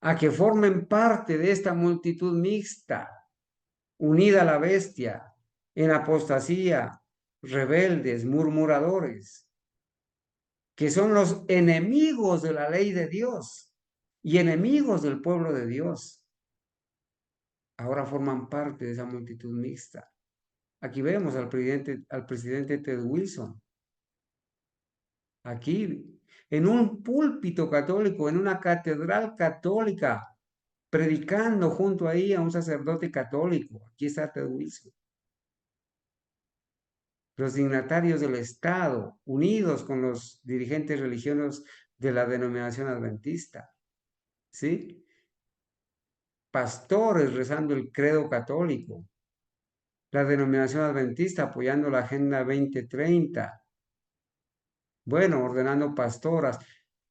a que formen parte de esta multitud mixta, unida a la bestia, en apostasía, rebeldes, murmuradores, que son los enemigos de la ley de Dios y enemigos del pueblo de Dios. Ahora forman parte de esa multitud mixta. Aquí vemos al presidente Ted Wilson. Aquí, en un púlpito católico, en una catedral católica, predicando junto ahí a un sacerdote católico. Aquí está Ted Wilson. Los dignatarios del Estado, unidos con los dirigentes religiosos de la denominación adventista. ¿Sí? Pastores rezando el credo católico. La denominación adventista apoyando la Agenda 2030. bueno, ordenando pastoras,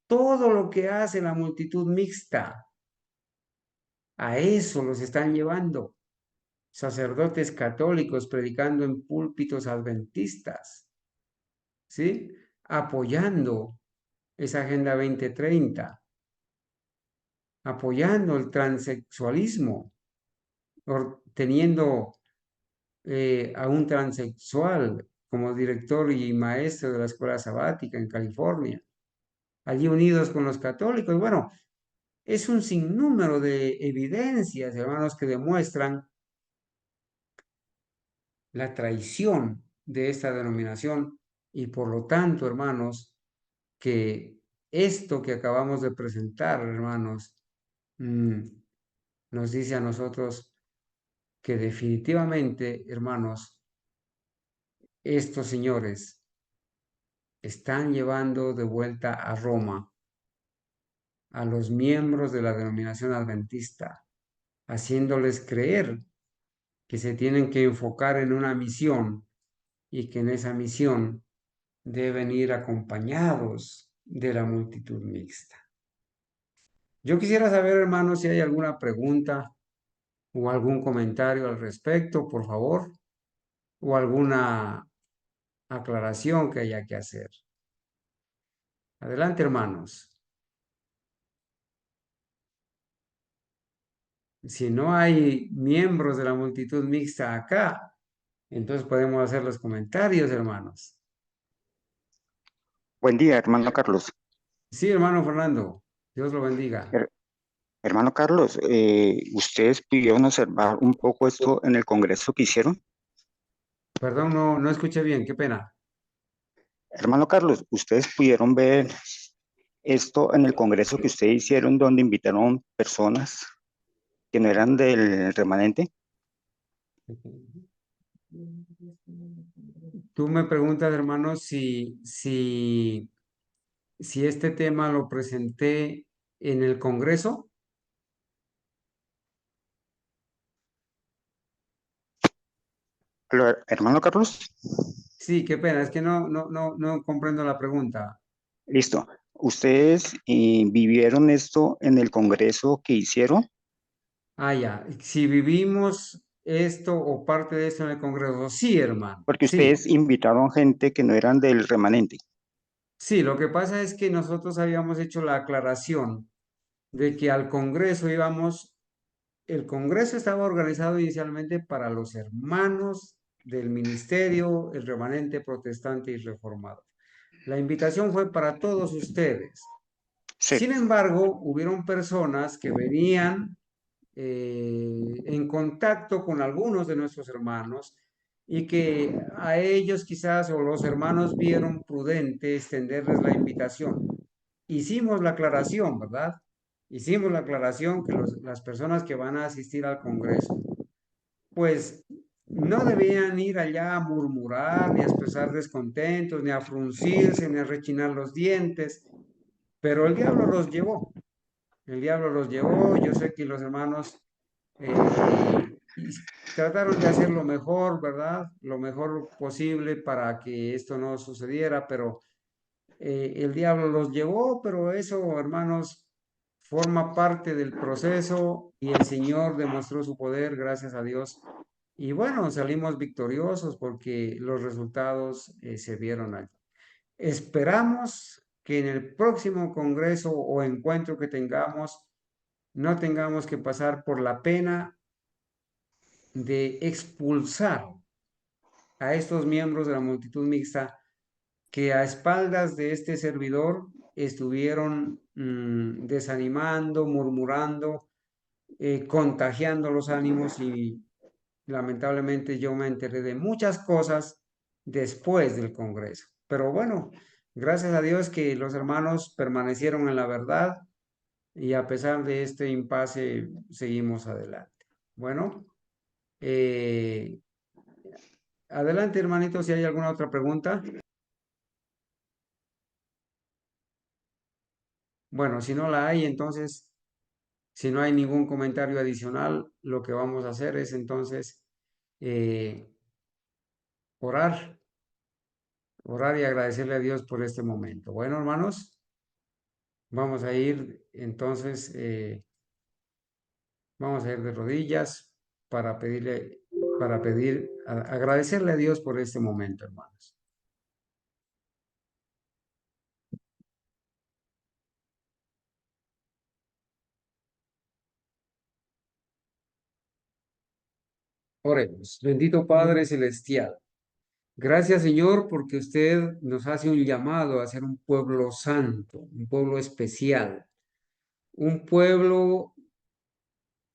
todo lo que hace la multitud mixta, a eso los están llevando. Sacerdotes católicos predicando en púlpitos adventistas, ¿sí? Apoyando esa Agenda 2030, apoyando el transexualismo, teniendo a un transexual como director y maestro de la escuela sabática en California, allí unidos con los católicos. Bueno, es un sinnúmero de evidencias, hermanos, que demuestran la traición de esta denominación y por lo tanto, hermanos, que esto que acabamos de presentar, hermanos, nos dice a nosotros que definitivamente, hermanos, estos señores están llevando de vuelta a Roma a los miembros de la denominación adventista, haciéndoles creer que se tienen que enfocar en una misión y que en esa misión deben ir acompañados de la multitud mixta. Yo quisiera saber, hermanos, si hay alguna pregunta o algún comentario al respecto, por favor, o alguna aclaración que haya que hacer. Adelante, hermanos. Si no hay miembros de la multitud mixta acá, entonces podemos hacer los comentarios, hermanos. Buen día, hermano Carlos. Sí, hermano Fernando, Dios lo bendiga. Hermano Carlos, ¿ustedes pudieron observar un poco esto en el congreso que hicieron? Perdón, no escuché bien, qué pena. Hermano Carlos, ¿ustedes pudieron ver esto en el congreso que ustedes hicieron donde invitaron personas que no eran del remanente? Tú me preguntas, hermano, si este tema lo presenté en el Congreso. Hermano Carlos, Sí, qué pena, es que no comprendo la pregunta. listo. ¿Ustedes vivieron esto en el congreso que hicieron? Ah, ya. Si vivimos esto o parte de esto en el Congreso, sí, hermano, Porque sí. ustedes invitaron gente que no eran del remanente. Sí, lo que pasa es que nosotros habíamos hecho la aclaración de que al Congreso íbamos, el Congreso estaba organizado inicialmente para los hermanos del ministerio, el remanente protestante y reformado. La invitación fue para todos ustedes. Sí, Sin embargo, hubieron personas que venían en contacto con algunos de nuestros hermanos y que a ellos quizás o los hermanos vieron prudente extenderles la invitación. Hicimos la aclaración, ¿verdad? Hicimos la aclaración que las personas que van a asistir al Congreso, pues no debían ir allá a murmurar, ni a expresar descontentos, ni a fruncirse, ni a rechinar los dientes, pero el diablo los llevó. El diablo los llevó. Yo sé que los hermanos y trataron de hacer lo mejor, ¿verdad? Lo mejor posible para que esto no sucediera, pero el diablo los llevó, pero eso, hermanos, forma parte del proceso y el Señor demostró su poder, gracias a Dios. Y bueno, salimos victoriosos porque los resultados se vieron allí. Esperamos que en el próximo congreso o encuentro que tengamos, no tengamos que pasar por la pena de expulsar a estos miembros de la multitud mixta que a espaldas de este servidor estuvieron desanimando, murmurando, contagiando los ánimos y lamentablemente yo me enteré de muchas cosas después del Congreso. Pero bueno, gracias a Dios que los hermanos permanecieron en la verdad y a pesar de este impasse seguimos adelante. Bueno, eh, adelante hermanito, si hay alguna otra pregunta. Bueno, si no la hay, entonces, si no hay ningún comentario adicional, lo que vamos a hacer es entonces eh, orar orar y agradecerle a Dios por este momento. Bueno, hermanos, vamos a ir entonces, vamos a ir de rodillas para agradecerle a Dios por este momento, hermanos. Oremos. Bendito Padre Celestial. Gracias, Señor, porque usted nos hace un llamado a ser un pueblo santo, un pueblo especial, un pueblo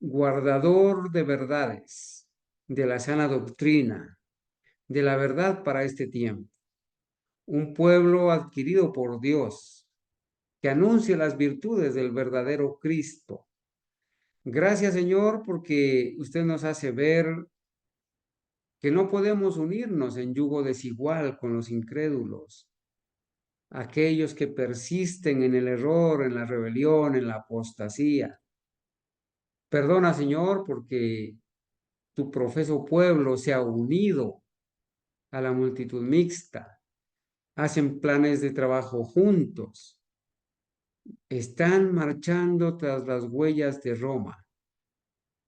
guardador de verdades, de la sana doctrina, de la verdad para este tiempo. Un pueblo adquirido por Dios, que anuncia las virtudes del verdadero Cristo. Gracias, Señor, porque usted nos hace ver que no podemos unirnos en yugo desigual con los incrédulos, aquellos que persisten en el error, en la rebelión, en la apostasía. Perdona, Señor, porque tu profeso pueblo se ha unido a la multitud mixta, hacen planes de trabajo juntos, están marchando tras las huellas de Roma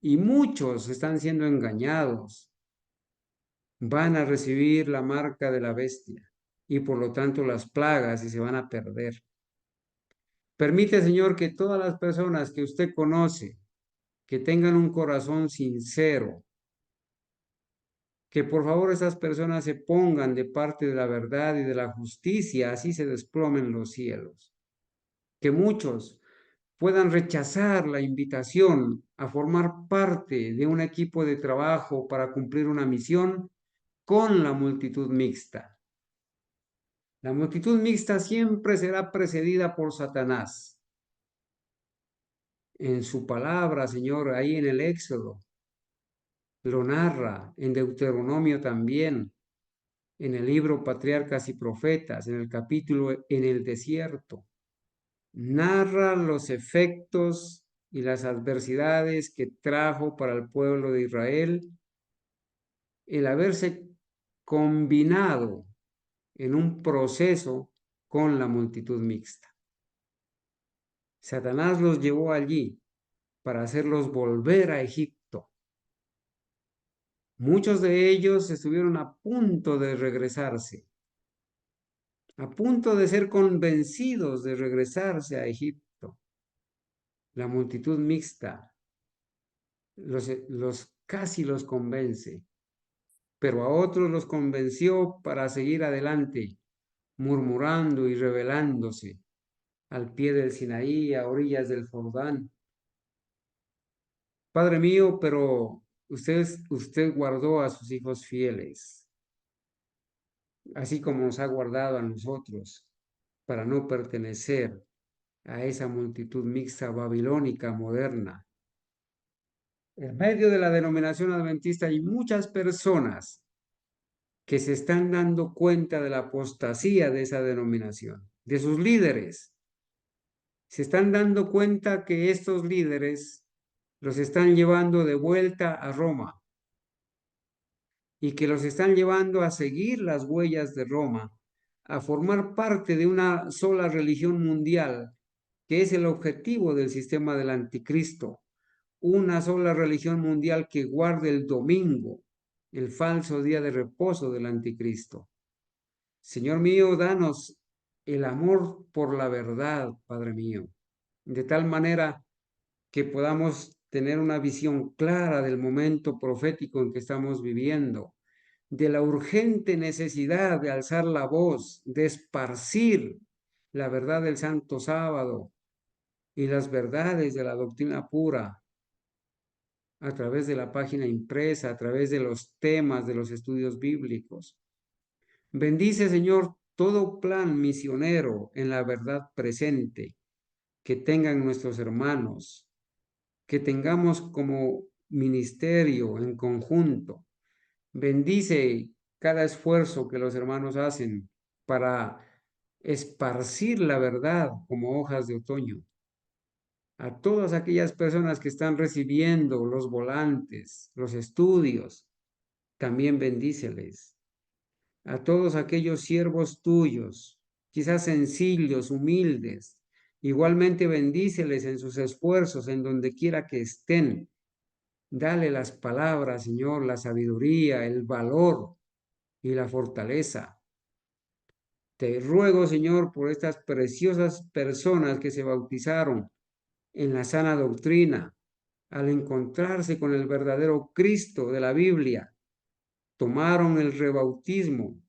y muchos están siendo engañados, van a recibir la marca de la bestia y por lo tanto las plagas y se van a perder. Permite, Señor, que todas las personas que usted conoce, que tengan un corazón sincero, que por favor esas personas se pongan de parte de la verdad y de la justicia, así se desplomen los cielos. Que muchos puedan rechazar la invitación a formar parte de un equipo de trabajo para cumplir una misión con la multitud mixta. La multitud mixta siempre será precedida por Satanás. En su palabra, Señor, ahí en el Éxodo, lo narra, en Deuteronomio también, en el libro Patriarcas y Profetas, en el capítulo En el desierto, narra los efectos y las adversidades que trajo para el pueblo de Israel el haberse combinado en un proceso con la multitud mixta. Satanás los llevó allí para hacerlos volver a Egipto. Muchos de ellos estuvieron a punto de regresarse, a punto de ser convencidos de regresarse a Egipto. La multitud mixta casi los convence, pero a otros los convenció para seguir adelante, murmurando y rebelándose al pie del Sinaí, a orillas del Jordán. Padre mío, pero usted guardó a sus hijos fieles, así como nos ha guardado a nosotros, para no pertenecer a esa multitud mixta babilónica moderna. En medio de la denominación adventista hay muchas personas que se están dando cuenta de la apostasía de esa denominación, de sus líderes. Se están dando cuenta que estos líderes los están llevando de vuelta a Roma y que los están llevando a seguir las huellas de Roma, a formar parte de una sola religión mundial, que es el objetivo del sistema del anticristo, una sola religión mundial que guarde el domingo, el falso día de reposo del anticristo. Señor mío, danos el amor por la verdad, Padre mío, de tal manera que podamos tener una visión clara del momento profético en que estamos viviendo, de la urgente necesidad de alzar la voz, de esparcir la verdad del Santo Sábado y las verdades de la doctrina pura a través de la página impresa, a través de los temas de los estudios bíblicos. Bendice, Señor, todo plan misionero en la verdad presente que tengan nuestros hermanos, que tengamos como ministerio en conjunto. Bendice cada esfuerzo que los hermanos hacen para esparcir la verdad como hojas de otoño. A todas aquellas personas que están recibiendo los volantes, los estudios, también bendíceles. a todos aquellos siervos tuyos, quizás sencillos, humildes. Igualmente bendíceles en sus esfuerzos, en donde quiera que estén. Dale las palabras, Señor, la sabiduría, el valor y la fortaleza. Te ruego, Señor, por estas preciosas personas que se bautizaron en la sana doctrina, al encontrarse con el verdadero Cristo de la Biblia, tomaron el rebautismo,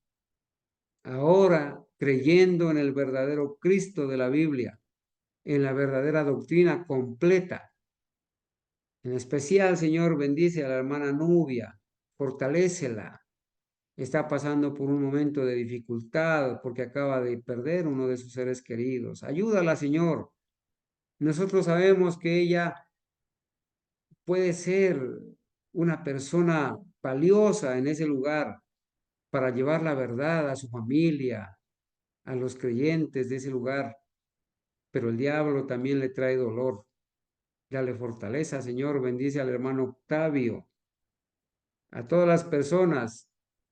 ahora creyendo en el verdadero Cristo de la Biblia, en la verdadera doctrina completa. En especial, Señor, bendice a la hermana Nubia, fortalécela. Está pasando por un momento de dificultad porque acaba de perder uno de sus seres queridos. Ayúdala, Señor. Nosotros sabemos que ella puede ser una persona valiosa en ese lugar para llevar la verdad a su familia, a los creyentes de ese lugar, pero el diablo también le trae dolor. Dale fortaleza, Señor, bendice al hermano Octavio, a todas las personas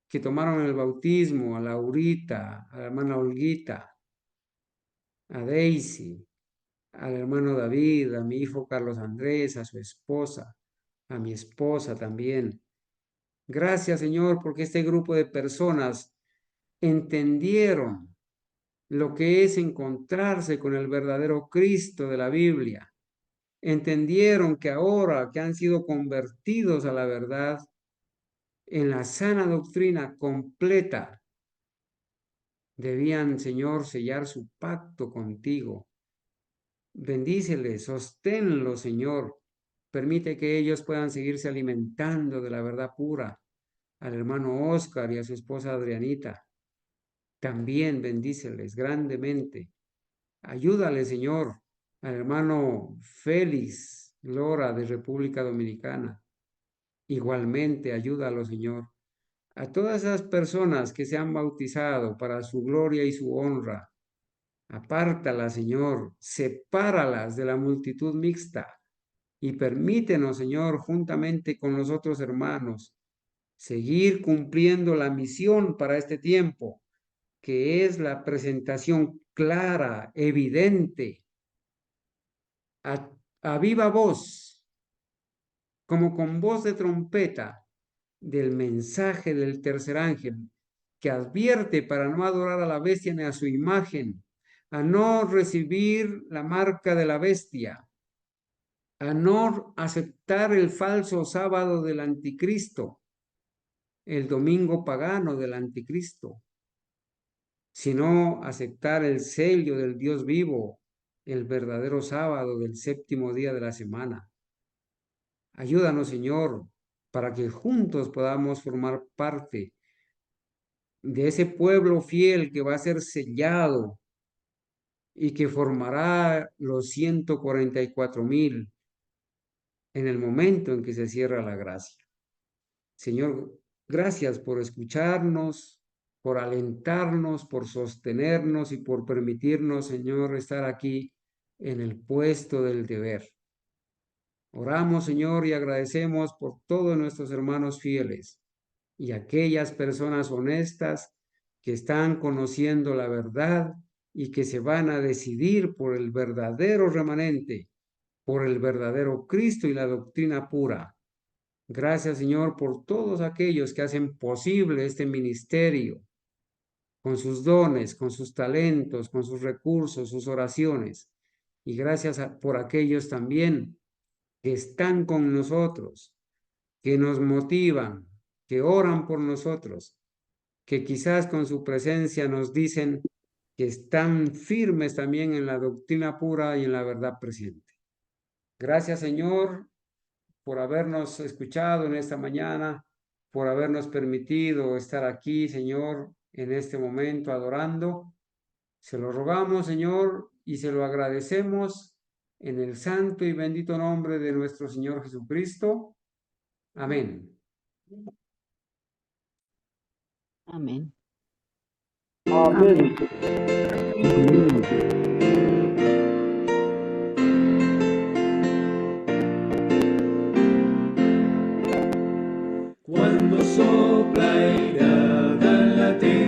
que tomaron el bautismo, a Laurita, a la hermana Olguita, a Daisy, al hermano David, a mi hijo Carlos Andrés, a su esposa, a mi esposa también. Gracias, Señor, porque este grupo de personas entendieron lo que es encontrarse con el verdadero Cristo de la Biblia. Entendieron que ahora que han sido convertidos a la verdad, en la sana doctrina completa, debían, Señor, sellar su pacto contigo. Bendíceles, sosténlos, Señor. Permite que ellos puedan seguirse alimentando de la verdad pura. Al hermano Oscar y a su esposa Adrianita, también bendíceles grandemente. Ayúdale, Señor, al hermano Félix Lora de República Dominicana. Igualmente, ayúdalo, Señor. A todas esas personas que se han bautizado para su gloria y su honra, apártalas, Señor, sepáralas de la multitud mixta y permítenos, Señor, juntamente con los otros hermanos, seguir cumpliendo la misión para este tiempo, que es la presentación clara, evidente, a viva voz, como con voz de trompeta, del mensaje del tercer ángel, que advierte para no adorar a la bestia ni a su imagen, a no recibir la marca de la bestia, a no aceptar el falso sábado del anticristo, el domingo pagano del anticristo, sino aceptar el sello del Dios vivo, el verdadero sábado del séptimo día de la semana. Ayúdanos, Señor, para que juntos podamos formar parte de ese pueblo fiel que va a ser sellado y que formará los 144,000 en el momento en que se cierra la gracia. Señor, gracias por escucharnos, por alentarnos, por sostenernos y por permitirnos, Señor, estar aquí en el puesto del deber. Oramos, Señor, y agradecemos por todos nuestros hermanos fieles y aquellas personas honestas que están conociendo la verdad y que se van a decidir por el verdadero remanente, por el verdadero Cristo y la doctrina pura. Gracias, Señor, por todos aquellos que hacen posible este ministerio, con sus dones, con sus talentos, con sus recursos, sus oraciones. Y gracias por aquellos también que están con nosotros, que nos motivan, que oran por nosotros, que quizás con su presencia nos dicen que están firmes también en la doctrina pura y en la verdad presente. Gracias, Señor, por habernos escuchado en esta mañana, por habernos permitido estar aquí, Señor, en este momento adorando. Se lo rogamos, Señor, y se lo agradecemos en el santo y bendito nombre de nuestro Señor Jesucristo. Amén. Amén. Amén. Cuando sopla irada en la tierra.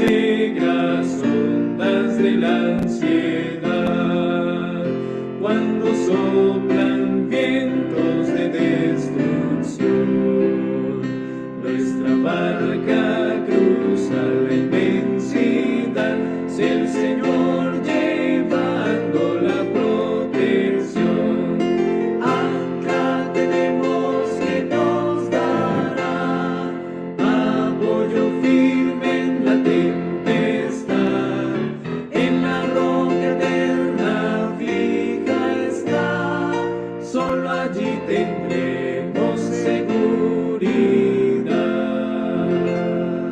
negras ondas de la ansiedad, cuando sopla